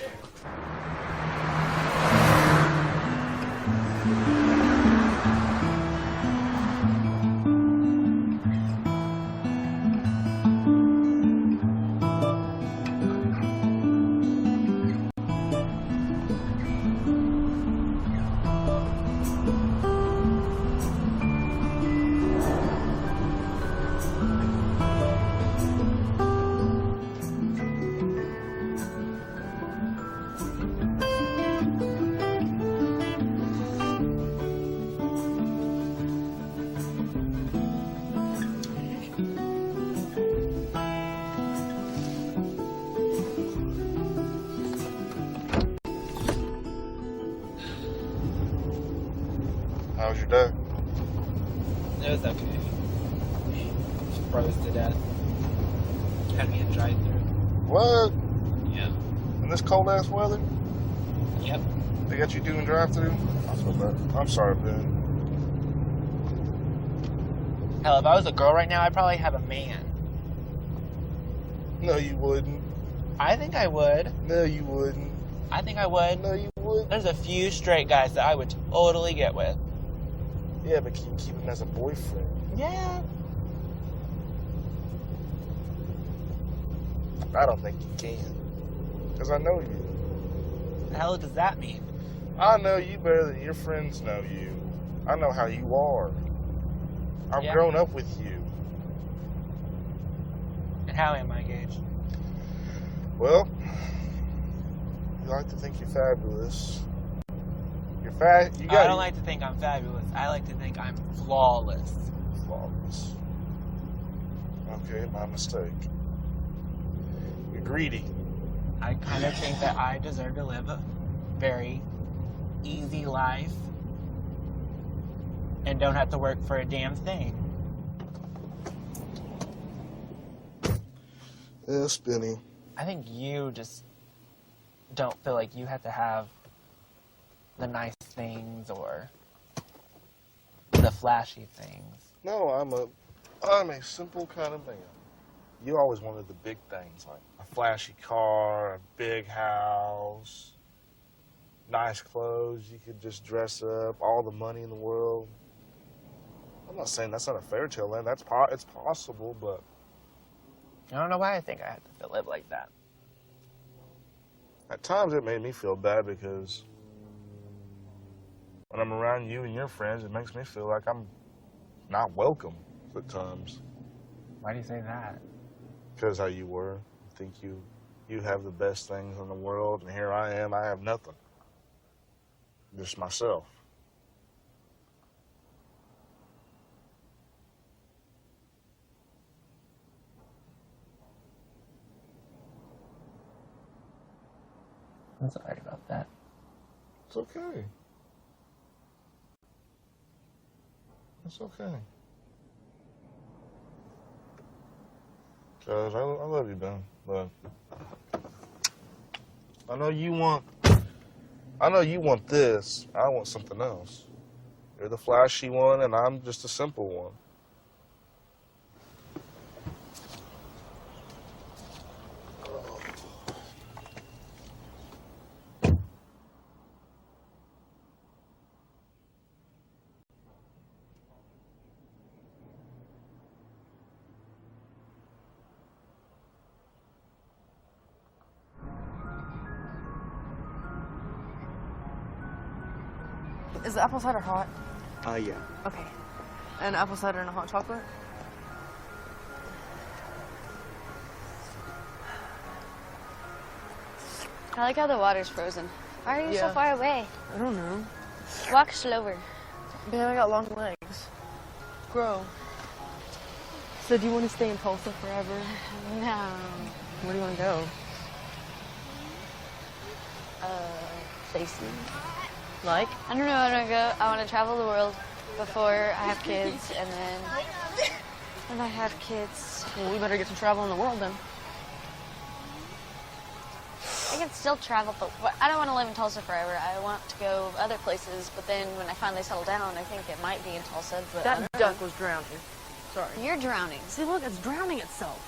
[SPEAKER 9] How was your day?
[SPEAKER 15] It was okay. Froze to death. Had me a drive through.
[SPEAKER 9] What?
[SPEAKER 15] Yeah.
[SPEAKER 9] In this cold ass weather?
[SPEAKER 15] Yep.
[SPEAKER 9] They got you doing drive through? I feel bad. I'm sorry, Ben.
[SPEAKER 15] Hell, if I was a girl right now, I'd probably have a man.
[SPEAKER 9] No, you wouldn't.
[SPEAKER 15] I think I would.
[SPEAKER 9] No, you wouldn't.
[SPEAKER 15] I think I would.
[SPEAKER 9] No, you wouldn't.
[SPEAKER 15] There's a few straight guys that I would totally get with.
[SPEAKER 9] Yeah, but can you keep him as a boyfriend?
[SPEAKER 15] Yeah.
[SPEAKER 9] I don't think you can. Because I know you.
[SPEAKER 15] The hell does that mean?
[SPEAKER 9] I know you better than your friends know you. I know how you are. I've grown up with you.
[SPEAKER 15] And how am I, Gage?
[SPEAKER 9] Well, you like to think you're fabulous. You're fat.
[SPEAKER 15] I don't like to think I'm fabulous. I like to think I'm flawless.
[SPEAKER 9] Flawless. Okay, my mistake. You're greedy.
[SPEAKER 15] I kind of think that I deserve to live a very easy life and don't have to work for a damn thing.
[SPEAKER 9] Yeah, Spinny.
[SPEAKER 15] I think you just don't feel like you have to have the nice things or the flashy things.
[SPEAKER 9] No, I'm a simple kind of man. You always wanted the big things, like a flashy car, a big house, nice clothes. You could just dress up, all the money in the world. I'm not saying that's not a fairy tale land. It's possible, but
[SPEAKER 15] I don't know why I think I have to live like that.
[SPEAKER 9] At times it made me feel bad because when I'm around you and your friends, it makes me feel like I'm not welcome at times.
[SPEAKER 15] Why do you say that?
[SPEAKER 9] Because how you were. I think you have the best things in the world, and here I am, I have nothing. Just myself.
[SPEAKER 15] I'm sorry about that.
[SPEAKER 9] It's okay. It's okay. Cause I love you, Ben, but I know you want this. I want something else. You're the flashy one, and I'm just a simple one.
[SPEAKER 14] Is the apple cider hot?
[SPEAKER 6] Yeah.
[SPEAKER 14] Okay. And apple cider and a hot chocolate?
[SPEAKER 22] I like how the water's frozen. Why are you so
[SPEAKER 14] Yeah.
[SPEAKER 22] far away?
[SPEAKER 14] I don't know.
[SPEAKER 22] Walk slower.
[SPEAKER 14] Man, I got long legs. Grow. So do you want to stay in Tulsa forever?
[SPEAKER 22] No.
[SPEAKER 14] Where do you want to go?
[SPEAKER 22] Places.
[SPEAKER 14] Like?
[SPEAKER 22] I don't know. I want to go. I want to travel the world before I have kids, and then when I have kids.
[SPEAKER 14] Well, we better get to travel in the world then.
[SPEAKER 7] can still travel, but I don't want to live in Tulsa forever. I want to go other places, but then when I finally settle down, I think it might be in Tulsa. But
[SPEAKER 23] That duck was drowning. Sorry.
[SPEAKER 7] You're drowning.
[SPEAKER 23] See, look, it's drowning itself.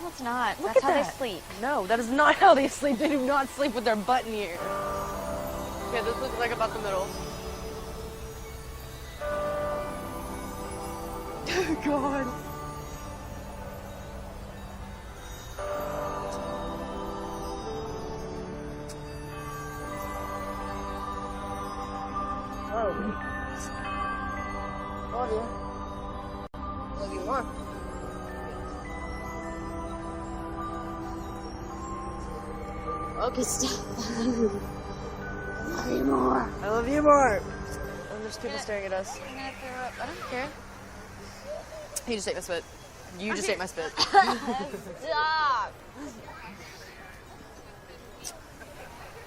[SPEAKER 7] No, it's not.
[SPEAKER 23] Look
[SPEAKER 7] That's
[SPEAKER 23] at
[SPEAKER 7] how
[SPEAKER 23] that.
[SPEAKER 7] they sleep.
[SPEAKER 23] No, that is not how they sleep. They do not sleep with their butt in here. Okay, this looks like about the middle. God. Oh. Love you. Love you more.
[SPEAKER 7] Okay, stop. I love you more.
[SPEAKER 23] I love you more. And there's people staring at us.
[SPEAKER 7] I'm gonna throw up. I don't care.
[SPEAKER 23] You just ate my spit. You just ate my spit.
[SPEAKER 7] Stop.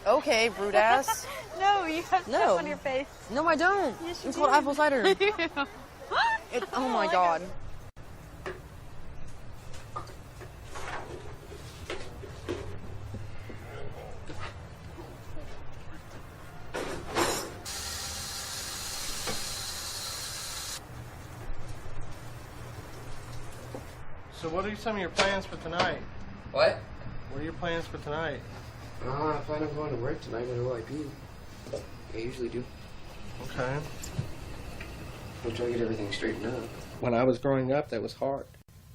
[SPEAKER 23] Okay, rude ass.
[SPEAKER 7] No, you have
[SPEAKER 23] No.
[SPEAKER 7] stuff on your face.
[SPEAKER 23] No, I don't.
[SPEAKER 7] Yes, you
[SPEAKER 23] It's called
[SPEAKER 7] do.
[SPEAKER 23] apple cider. Oh my god.
[SPEAKER 11] So what are some of your plans for tonight?
[SPEAKER 10] What?
[SPEAKER 11] What are your plans for tonight?
[SPEAKER 10] I plan on going to work tonight at OIP. I usually do.
[SPEAKER 11] Okay.
[SPEAKER 10] We'll try to get everything straightened up.
[SPEAKER 11] When I was growing up, that was hard.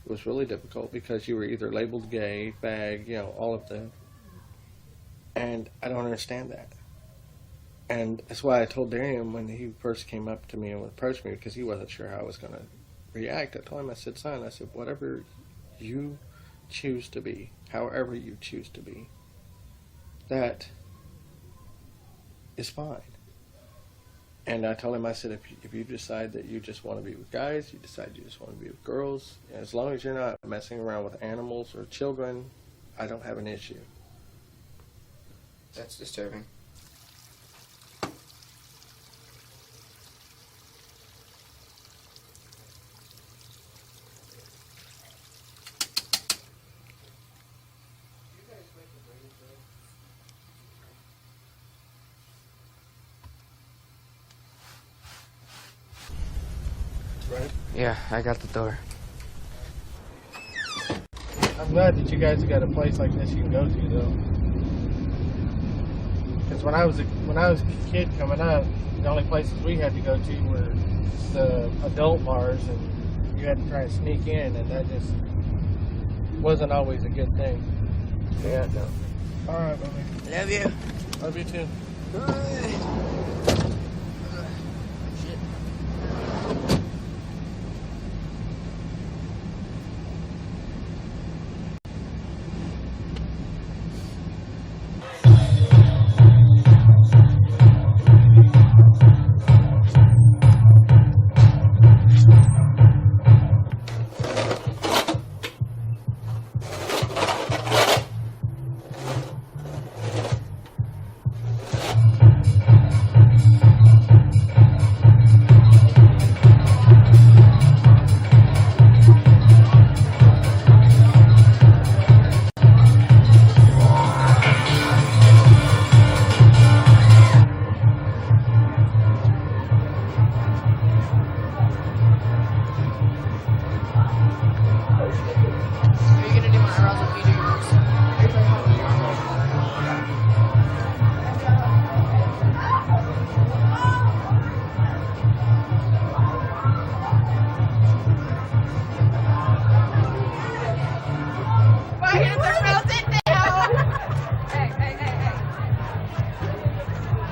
[SPEAKER 11] It was really difficult because you were either labeled gay, fag, all of them. And I don't understand that. And that's why I told Darian when he first came up to me and approached me, because he wasn't sure how I was going to react. I told him, I said, son, whatever you choose to be, however you choose to be, that is fine. And I told him, I said, if you decide that you just want to be with guys, you decide you just want to be with girls, as long as you're not messing around with animals or children, I don't have an issue.
[SPEAKER 10] That's disturbing.
[SPEAKER 11] Right?
[SPEAKER 10] Yeah, I got the door.
[SPEAKER 11] I'm glad that you guys have got a place like this you can go to, though. Because when I was a kid coming up, the only places we had to go to were the adult bars, and you had to try and sneak in, and that just wasn't always a good thing.
[SPEAKER 10] Yeah, no.
[SPEAKER 11] All right, baby.
[SPEAKER 23] Love you.
[SPEAKER 11] Love you too.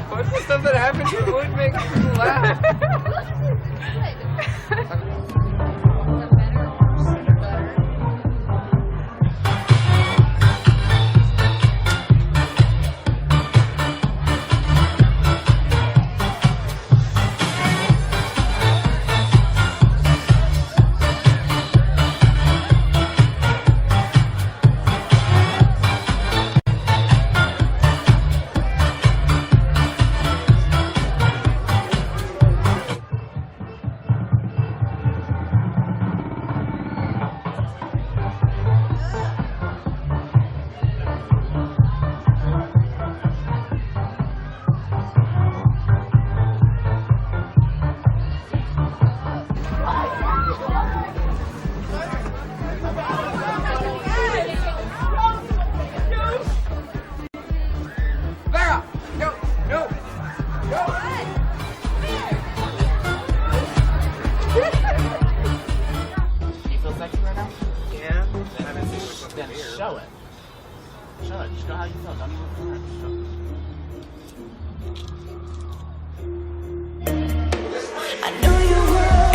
[SPEAKER 10] What's the stuff that happened to would make people laugh?
[SPEAKER 11] Just go how you feel. Don't even look for her. Just go.
[SPEAKER 13] I knew you were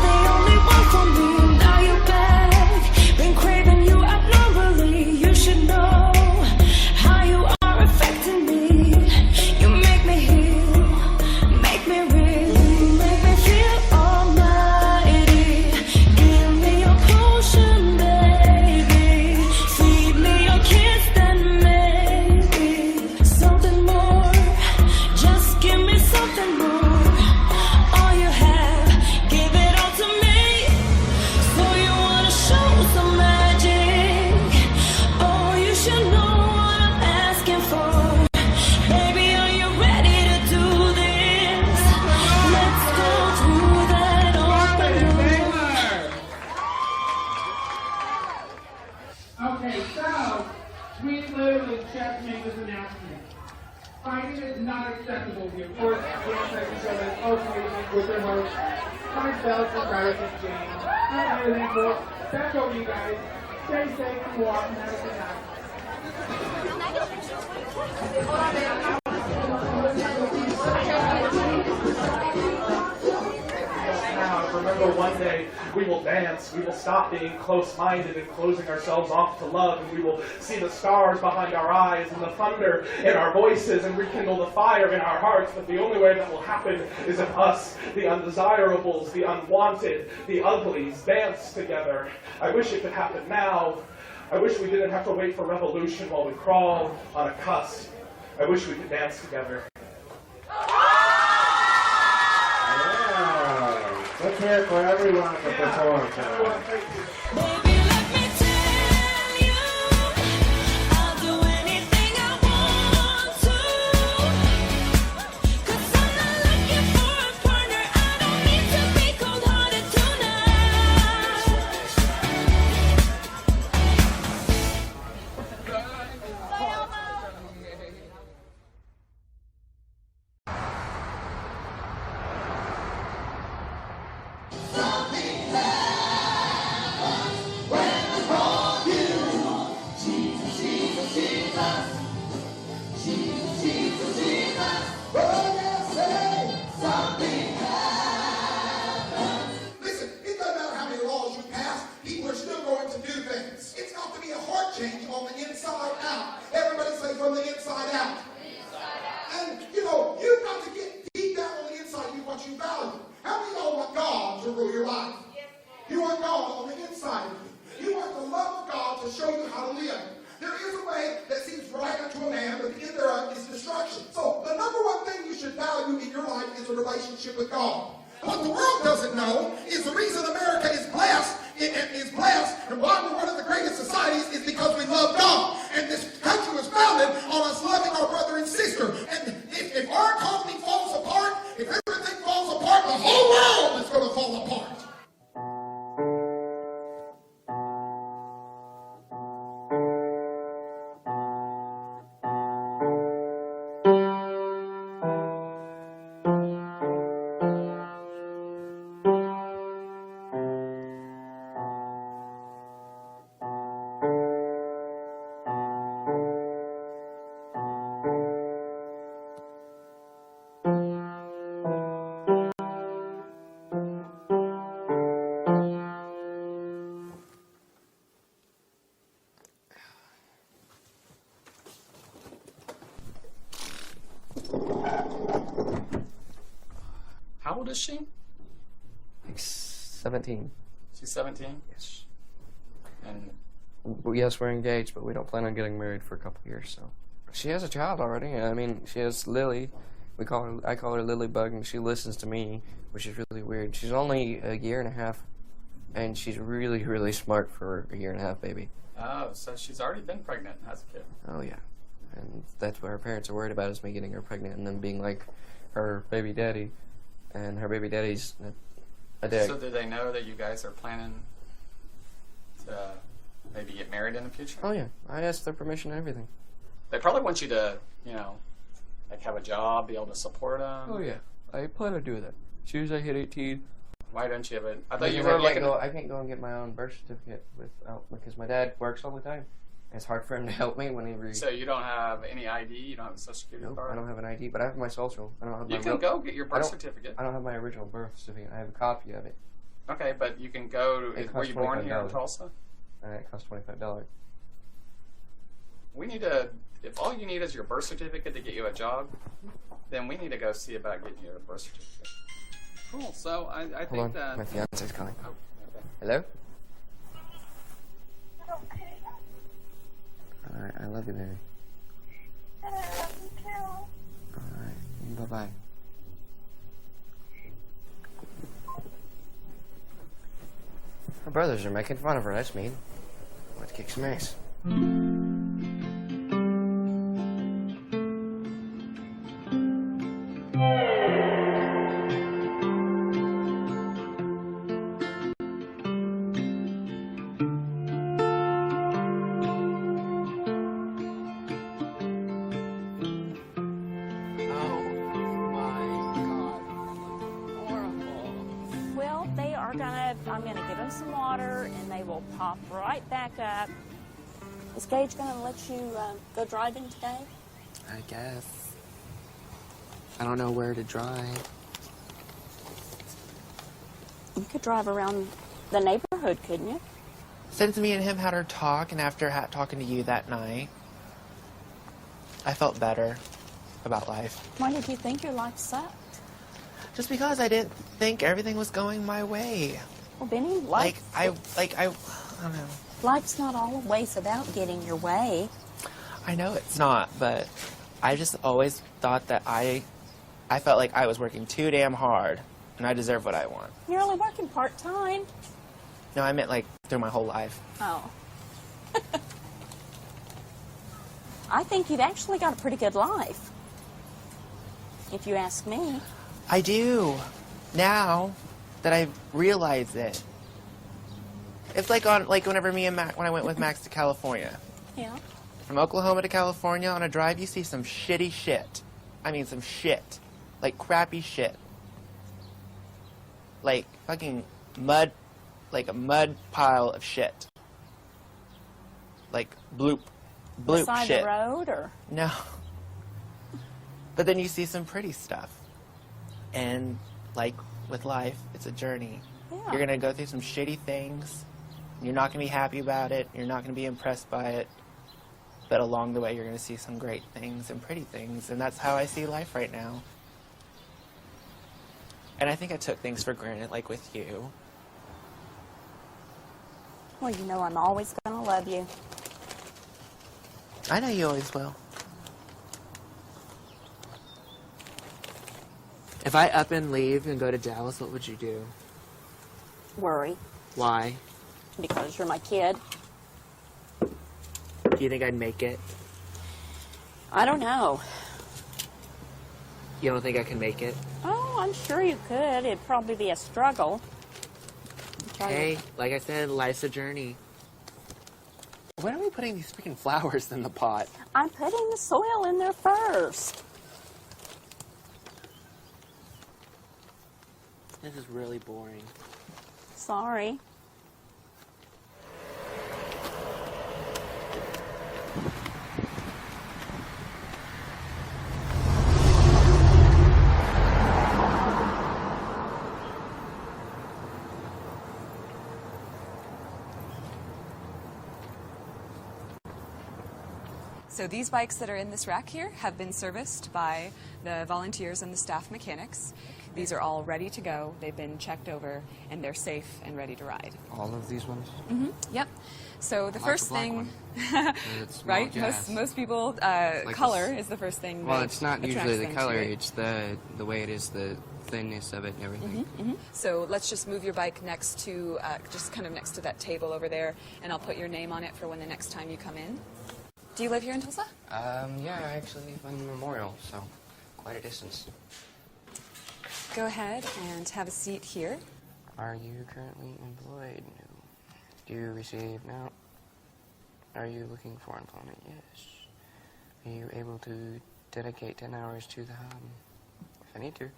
[SPEAKER 13] the only one for me. Now you're back, been craving you abnormally. You should know how you are affecting me. You make me heal, make me real, make me feel almighty. Give me your potion, baby. Feed me your kiss, then maybe something more. Just give me something more. All you have, give it all to me. So you wanna show some magic? Oh, you should know what I'm asking for. Baby, are you ready to do this? Let's go through that open door.
[SPEAKER 17] Okay, so Sweet Lou and Chef made this announcement. Fighting is not acceptable. The important dance show is okay with their host. Find belts and garlic and James. Not everything, folks. Back over you guys. Stay safe and walk and have a good night.
[SPEAKER 18] Now, remember one day we will dance, we will stop being close-minded and closing ourselves off to love, and we will see the stars behind our eyes and the thunder in our voices and rekindle the fire in our hearts. But the only way that will happen is if us, the undesirables, the unwanted, the uglies, dance together. I wish it could happen now. I wish we didn't have to wait for revolution while we crawl on a cusp. I wish we could dance together.
[SPEAKER 1] Let's hear it for everyone that performed tonight.
[SPEAKER 13] I'll do anything I want to. 'Cause I'm not looking for a partner. I don't need to be cold-hearted
[SPEAKER 19] Listen, it doesn't matter how many laws you pass, people are still going to do things. It's got to be a heart change on the inside out. Everybody say from the inside out. And, you know, you've got to get deep down on the inside you what you value. How many of y'all want God to rule your life? You want God on the inside of you. You want the love of God to show you how to live. There is a way that seems right unto a man, but the end thereof is destruction. So the number one thing you should value in your life is a relationship with God. What the world doesn't know is the reason America is blessed, and why we're one of the greatest societies is because we love God. And this country was founded on us loving our brother and sister. And if our economy falls apart, if everything falls apart, the whole world is going to fall apart.
[SPEAKER 2] How old is she?
[SPEAKER 10] Like 17.
[SPEAKER 2] She's 17?
[SPEAKER 10] Yes.
[SPEAKER 2] And
[SPEAKER 10] Yes, we're engaged, but we don't plan on getting married for a couple years, so. She has a child already. I mean, she has Lily. I call her Lily Bug, and she listens to me, which is really weird. She's only a year and a half, and she's really, really smart for a year and a half baby.
[SPEAKER 2] oh, so she's already been pregnant and has a kid.
[SPEAKER 10] Oh, yeah. And that's what her parents are worried about, is me getting her pregnant and then being like her baby daddy. And her baby daddy's a dick.
[SPEAKER 2] So do they know that you guys are planning to maybe get married in the future?
[SPEAKER 10] Oh, yeah. I asked their permission and everything.
[SPEAKER 2] They probably want you to, you know, like have a job, be able to support them.
[SPEAKER 10] Oh, yeah. I plan on doing that. As soon as I hit 18.
[SPEAKER 2] Why don't you have it? I thought you were looking.
[SPEAKER 10] I can't go and get my own birth certificate because my dad works all the time. It's hard for him to help me whenever.
[SPEAKER 2] So you don't have any ID? You don't have a social security
[SPEAKER 10] Nope,
[SPEAKER 2] card?
[SPEAKER 10] I don't have an ID, but I have my social. I don't have
[SPEAKER 2] You
[SPEAKER 10] my
[SPEAKER 2] can
[SPEAKER 10] real-
[SPEAKER 2] go get your
[SPEAKER 10] I
[SPEAKER 2] birth
[SPEAKER 10] don't-
[SPEAKER 2] certificate.
[SPEAKER 10] I don't have my original birth certificate. I have a copy of it.
[SPEAKER 2] Okay, but you can go to.
[SPEAKER 10] It
[SPEAKER 2] Were
[SPEAKER 10] costs
[SPEAKER 2] you born here in
[SPEAKER 10] $25.
[SPEAKER 2] Tulsa?
[SPEAKER 10] It costs $25.
[SPEAKER 2] We need to. If all you need is your birth certificate to get you a job, then we need to go see about getting you a birth certificate. Cool. So I
[SPEAKER 10] Hold
[SPEAKER 2] think
[SPEAKER 10] on,
[SPEAKER 2] that.
[SPEAKER 10] my fiance's calling.
[SPEAKER 2] Oh, okay.
[SPEAKER 10] Hello? Alright, I love you, baby. Alright, bye-bye. Her brothers are making fun of her, that's mean. Let's kick some ass.
[SPEAKER 20] Well, I'm gonna give them some water and they will pop right back up. Is Gage gonna let you go driving today?
[SPEAKER 15] I guess. I don't know where to drive.
[SPEAKER 20] You could drive around the neighborhood, couldn't you?
[SPEAKER 15] Since me and him had our talk, and after talking to you that night, I felt better about life.
[SPEAKER 20] Why did you think your life sucked?
[SPEAKER 15] Just because I didn't think everything was going my way.
[SPEAKER 20] Well, Benny, life...
[SPEAKER 15] I don't know.
[SPEAKER 20] Life's not always about getting your way.
[SPEAKER 15] I know it's not, but I just always thought that I felt like I was working too damn hard, and I deserve what I want.
[SPEAKER 20] You're only working part-time.
[SPEAKER 15] No, I meant like through my whole life.
[SPEAKER 20] Oh. I think you've actually got a pretty good life. If you ask me.
[SPEAKER 15] I do. Now that I realize it. It's like whenever me and Mac, when I went with Max to California.
[SPEAKER 20] Yeah.
[SPEAKER 15] From Oklahoma to California on a drive, you see some shitty shit. I mean, some shit. Like crappy shit. Like fucking mud, like a mud pile of shit. Like bloop
[SPEAKER 20] Beside
[SPEAKER 15] shit.
[SPEAKER 20] the road, or?
[SPEAKER 15] No. But then you see some pretty stuff. And like with life, it's a journey.
[SPEAKER 20] Yeah.
[SPEAKER 15] You're going to go through some shitty things. You're not going to be happy about it. You're not going to be impressed by it. But along the way, you're going to see some great things and pretty things. And that's how I see life right now. And I think I took things for granted, like with you.
[SPEAKER 20] Well, you know I'm always going to love you.
[SPEAKER 15] I know you always will. If I up and leave and go to Dallas, what would you do?
[SPEAKER 20] Worry.
[SPEAKER 15] Why?
[SPEAKER 20] Because you're my kid.
[SPEAKER 15] Do you think I'd make it?
[SPEAKER 20] I don't know.
[SPEAKER 15] You don't think I can make it?
[SPEAKER 20] Oh, I'm sure you could. It'd probably be a struggle.
[SPEAKER 15] Hey, like I said, life's a journey. When are we putting these freaking flowers in the pot?
[SPEAKER 20] I'm putting the soil in there first.
[SPEAKER 15] This is really boring.
[SPEAKER 20] Sorry.
[SPEAKER 3] So these bikes that are in this rack here have been serviced by the volunteers and the staff mechanics. These are all ready to go. They've been checked over, and they're safe and ready to ride.
[SPEAKER 10] All of these ones?
[SPEAKER 3] Yep. So the
[SPEAKER 10] I like
[SPEAKER 3] first
[SPEAKER 10] the black
[SPEAKER 3] thing,
[SPEAKER 10] one. It's
[SPEAKER 3] right?
[SPEAKER 10] more jazz.
[SPEAKER 3] Most people,
[SPEAKER 10] Like
[SPEAKER 3] color
[SPEAKER 10] this-
[SPEAKER 3] is the first thing.
[SPEAKER 10] Well,
[SPEAKER 3] that
[SPEAKER 10] it's not
[SPEAKER 3] attracts
[SPEAKER 10] usually the
[SPEAKER 3] them
[SPEAKER 10] color,
[SPEAKER 3] to it.
[SPEAKER 10] it's the way it is, the thinness of it and everything.
[SPEAKER 3] So let's just move your bike next to, just kind of next to that table over there, and I'll put your name on it for when the next time you come in. Do you live here in Tulsa?
[SPEAKER 10] Yeah, I actually live on Memorial, so quite a distance.
[SPEAKER 3] Go ahead and have a seat here.
[SPEAKER 10] Are you currently employed? No. Do you receive now? Are you looking for employment? Yes. Are you able to dedicate 10 hours to the hub? If I need to.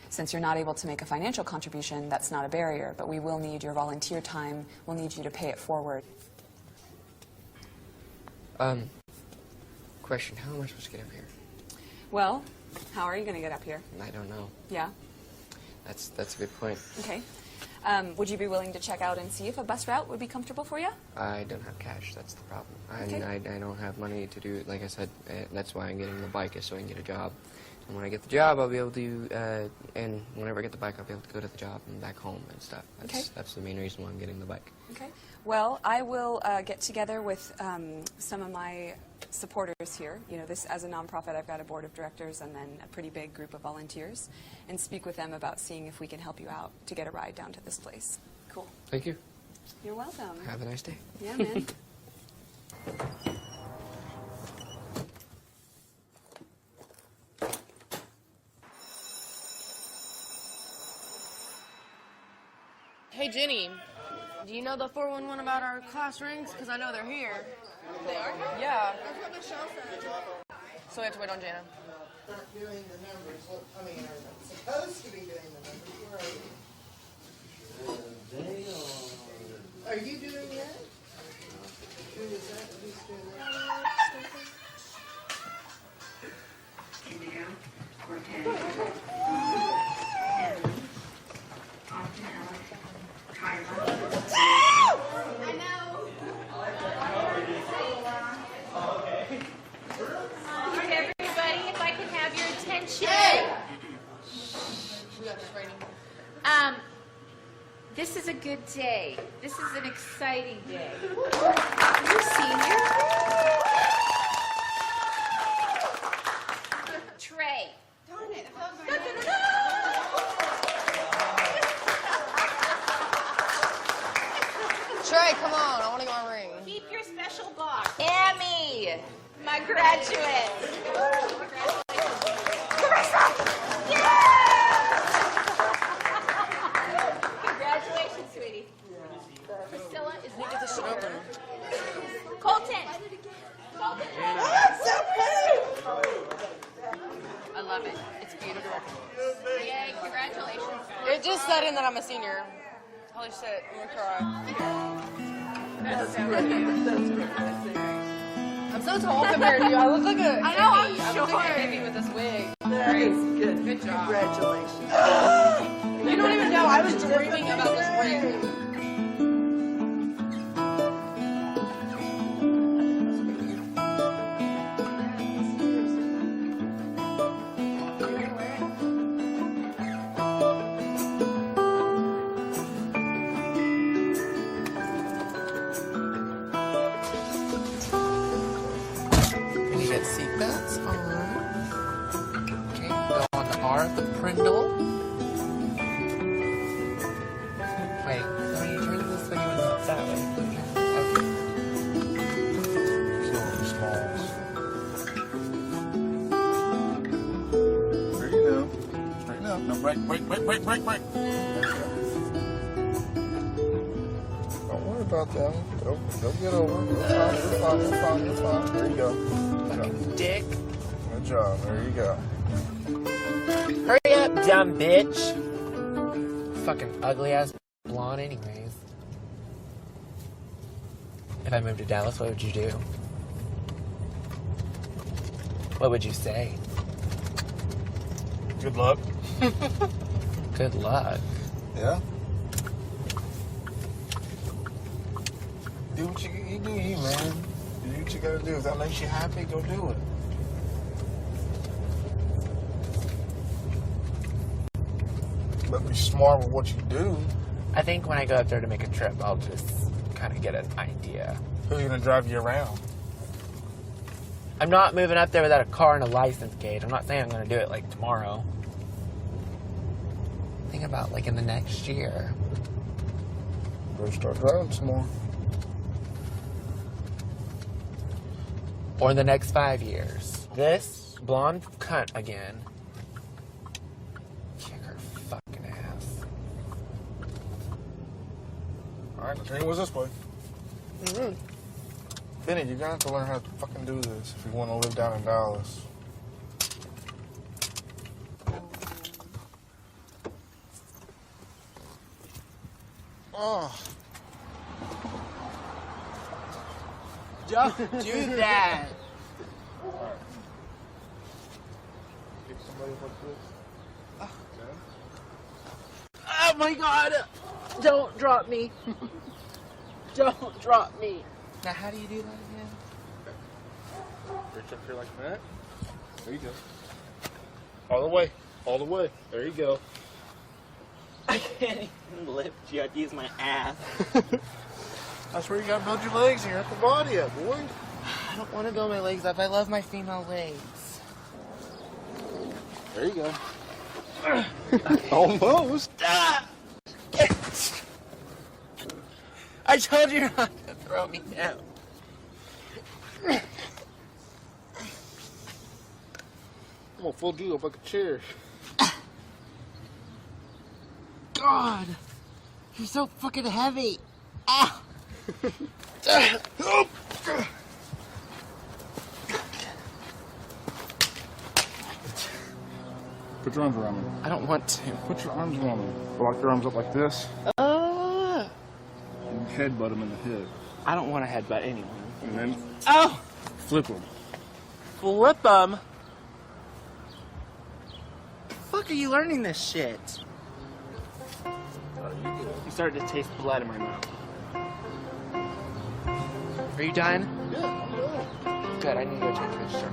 [SPEAKER 3] Since you're not able to make a financial contribution, that's not a barrier, but we will need your volunteer time. We'll need you to pay it forward.
[SPEAKER 10] Question, how am I supposed to get up here?
[SPEAKER 3] Well, how are you going to get up here?
[SPEAKER 10] I don't know.
[SPEAKER 3] Yeah.
[SPEAKER 10] That's a good point.
[SPEAKER 3] Okay. Would you be willing to check out and see if a bus route would be comfortable for you?
[SPEAKER 10] I don't have cash, that's the problem.
[SPEAKER 3] Okay.
[SPEAKER 10] I don't have money to do it. Like I said, that's why I'm getting the bike, is so I can get a job. And when I get the job, I'll be able to, and whenever I get the bike, I'll be able to go to the job and back home and stuff. That's the main reason why I'm getting the bike.
[SPEAKER 3] Okay. Well, I will get together with some of my supporters here. You know, this as a nonprofit, I've got a board of directors and then a pretty big group of volunteers, and speak with them about seeing if we can help you out to get a ride down to this place. Cool.
[SPEAKER 10] Thank you.
[SPEAKER 3] You're welcome.
[SPEAKER 10] Have a nice day.
[SPEAKER 3] Yeah, man.
[SPEAKER 5] Hey, Jenny, do you know the 411 about our class rings? Because I know they're here.
[SPEAKER 23] They are here?
[SPEAKER 5] Yeah.
[SPEAKER 23] That's what Michelle said.
[SPEAKER 5] So we have to wait on Jana.
[SPEAKER 23] Not doing the numbers. I mean, I'm supposed to be doing the numbers. Where are you? Are you doing that? Who is that? Who's doing that?
[SPEAKER 13] Indigo, Cortez, Austin, Alex, Tyler.
[SPEAKER 23] I know.
[SPEAKER 8] Okay, everybody, if I can have your attention.
[SPEAKER 5] We got this raining.
[SPEAKER 8] This is a good day. This is an exciting day. You senior? Trey.
[SPEAKER 23] Darn it.
[SPEAKER 5] Trey, come on. I want to get my ring.
[SPEAKER 8] Keep your special box. Amy, my graduate. Congratulations, sweetie. Priscilla is
[SPEAKER 5] Let me get this shit open.
[SPEAKER 8] Colton. Colton.
[SPEAKER 23] So pretty.
[SPEAKER 5] I love it. It's beautiful.
[SPEAKER 8] Yay, congratulations.
[SPEAKER 5] It just said in that I'm a senior. Holy shit, I'm gonna cry.
[SPEAKER 8] That's so cute.
[SPEAKER 23] That's pretty.
[SPEAKER 5] I'm so tall compared to you. I look like a
[SPEAKER 8] I know, I'm
[SPEAKER 5] hippie. I look like a
[SPEAKER 8] short.
[SPEAKER 5] hippie with this wig.
[SPEAKER 23] That is good.
[SPEAKER 5] Good job.
[SPEAKER 23] Congratulations.
[SPEAKER 5] You don't even know. I was dreaming about this ring.
[SPEAKER 15] We need to get seatbelts on. Okay, go on the R of the Prindle. Wait, when you turn this way, you went that way. Okay.
[SPEAKER 9] Still the smalls. There you go. Straighten up. No, break. Don't worry about them. They'll get over. You're fine. There you go.
[SPEAKER 15] Fucking dick.
[SPEAKER 9] Good job. There you go.
[SPEAKER 15] Hurry up, dumb bitch. Fucking ugly ass blonde, anyways. If I moved to Dallas, what would you do? What would you say?
[SPEAKER 9] Good luck.
[SPEAKER 15] Good luck.
[SPEAKER 9] Yeah. Do what you do, you man. Do what you gotta do. If that makes you happy, go do it. But be smart with what you do.
[SPEAKER 15] I think when I go up there to make a trip, I'll just kind of get an idea.
[SPEAKER 9] Who's gonna drive you around?
[SPEAKER 15] I'm not moving up there without a car and a license, Gage. I'm not saying I'm going to do it like tomorrow. Think about like in the next year.
[SPEAKER 9] Better start driving some more.
[SPEAKER 15] Or in the next 5 years. This blonde cunt again. Kick her fucking ass.
[SPEAKER 9] Alright, the train was this way.
[SPEAKER 15] Mm-hmm.
[SPEAKER 9] Benny, you're gonna have to learn how to fucking do this if you want to live down in Dallas. Oh.
[SPEAKER 15] Don't do that. Oh my God! Don't drop me. Don't drop me. Now, how do you do that again?
[SPEAKER 9] Reach up here like that. There you go. All the way. All the way. There you go.
[SPEAKER 15] I can't even lift you. I'd use my ass.
[SPEAKER 9] That's where you gotta build your legs and you're at the body up, boy.
[SPEAKER 15] I don't want to build my legs up. I love my female legs.
[SPEAKER 9] There you go. Almost.
[SPEAKER 15] I told you not to throw me down.
[SPEAKER 9] I'm gonna fold you up like a chair.
[SPEAKER 15] God, you're so fucking heavy. Ow.
[SPEAKER 9] Put your arms around me.
[SPEAKER 15] I don't want to.
[SPEAKER 9] Put your arms around me. Lock your arms up like this. And headbutt him in the head.
[SPEAKER 15] I don't want to headbutt anyone.
[SPEAKER 9] And then flip him.
[SPEAKER 15] Flip them? The fuck are you learning this shit? I'm starting to taste blood in my mouth. Are you dying?
[SPEAKER 9] Yeah, I'm done.
[SPEAKER 15] Good, I need to go change this shirt.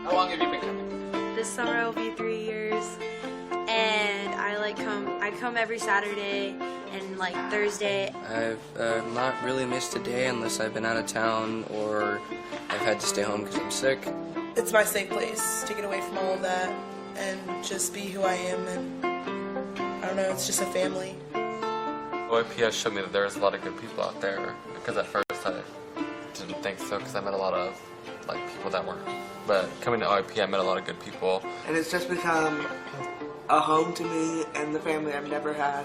[SPEAKER 2] How long have you been coming?
[SPEAKER 4] This summer will be 3 years, and I come every Saturday and like Thursday.
[SPEAKER 10] I've not really missed a day unless I've been out of town or I've had to stay home because I'm sick.
[SPEAKER 16] It's my safe place to get away from all of that and just be who I am, and I don't know, it's just a family.
[SPEAKER 21] OIPS showed me that there's a lot of good people out there, because at first I didn't think so, because I met a lot of people that weren't. But coming to OIP, I met a lot of good people.
[SPEAKER 16] And it's just become a home to me and the family I've never had,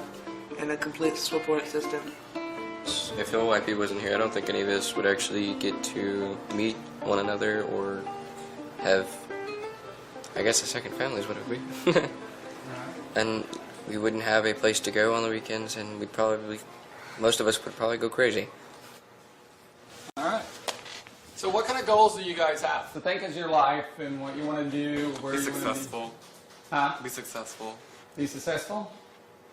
[SPEAKER 16] and a complete support system.
[SPEAKER 10] If OIP wasn't here, I don't think any of us would actually get to meet one another or have, I guess, a second family is what it would be. And we wouldn't have a place to go on the weekends, and we'd probably, most of us would probably go crazy.
[SPEAKER 2] All right. So what kind of goals do you guys have to think as your life and what you want to do, where
[SPEAKER 21] Be
[SPEAKER 2] you want to
[SPEAKER 21] successful.
[SPEAKER 2] be? Huh?
[SPEAKER 21] Be successful.
[SPEAKER 2] Be successful?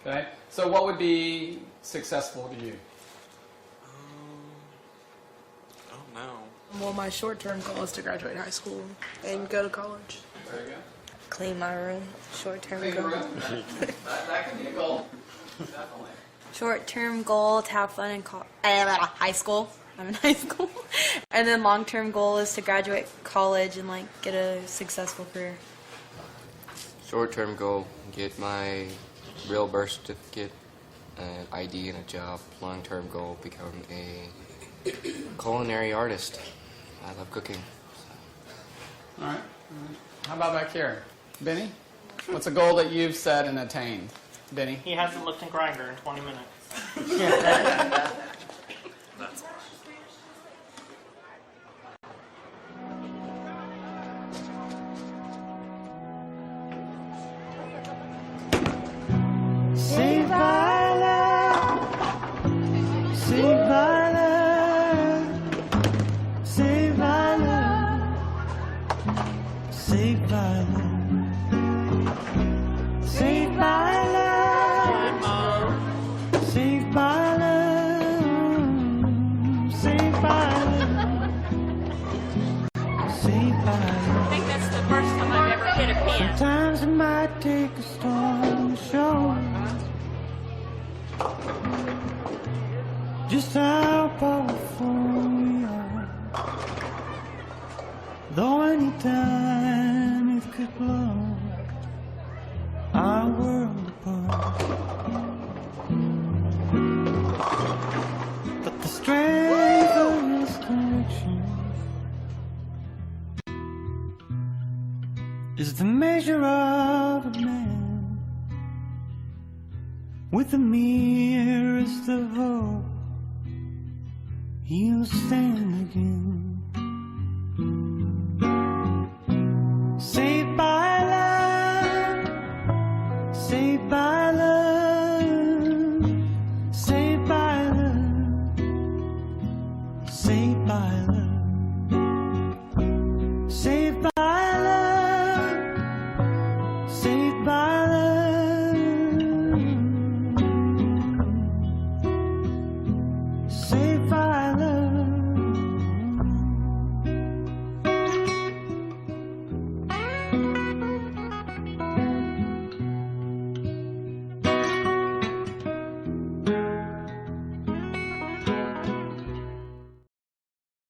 [SPEAKER 2] Okay. So what would be successful to you?
[SPEAKER 21] I don't know.
[SPEAKER 16] Well, my short-term goal is to graduate high school and go to college.
[SPEAKER 2] There you go.
[SPEAKER 4] Clean my room. Short-term
[SPEAKER 2] Clean
[SPEAKER 4] goal.
[SPEAKER 2] your room. that can be a goal. Definitely.
[SPEAKER 4] Short-term goal to have fun in high school. I'm in high school. And then long-term goal is to graduate college and get a successful career.
[SPEAKER 10] Short-term goal, get my real birth certificate, an ID, and a job. Long-term goal, become a culinary artist. I love cooking.
[SPEAKER 2] All right. How about back here? Benny? What's a goal that you've set and attained? Benny?
[SPEAKER 24] He hasn't looked in Grindr in 20 minutes.
[SPEAKER 21] That's
[SPEAKER 13] Saved by love, saved by love, saved by love, saved by love, saved by love, saved by love, saved by love, saved by love.
[SPEAKER 4] I think that's the first time I've ever hit a pin.
[SPEAKER 13] Sometimes it might take a storm to show just how powerful we are. Though any time it could blow our world apart, but the strength of this connection is the measure of a man with the merest of hope. He'll stand again. Saved by the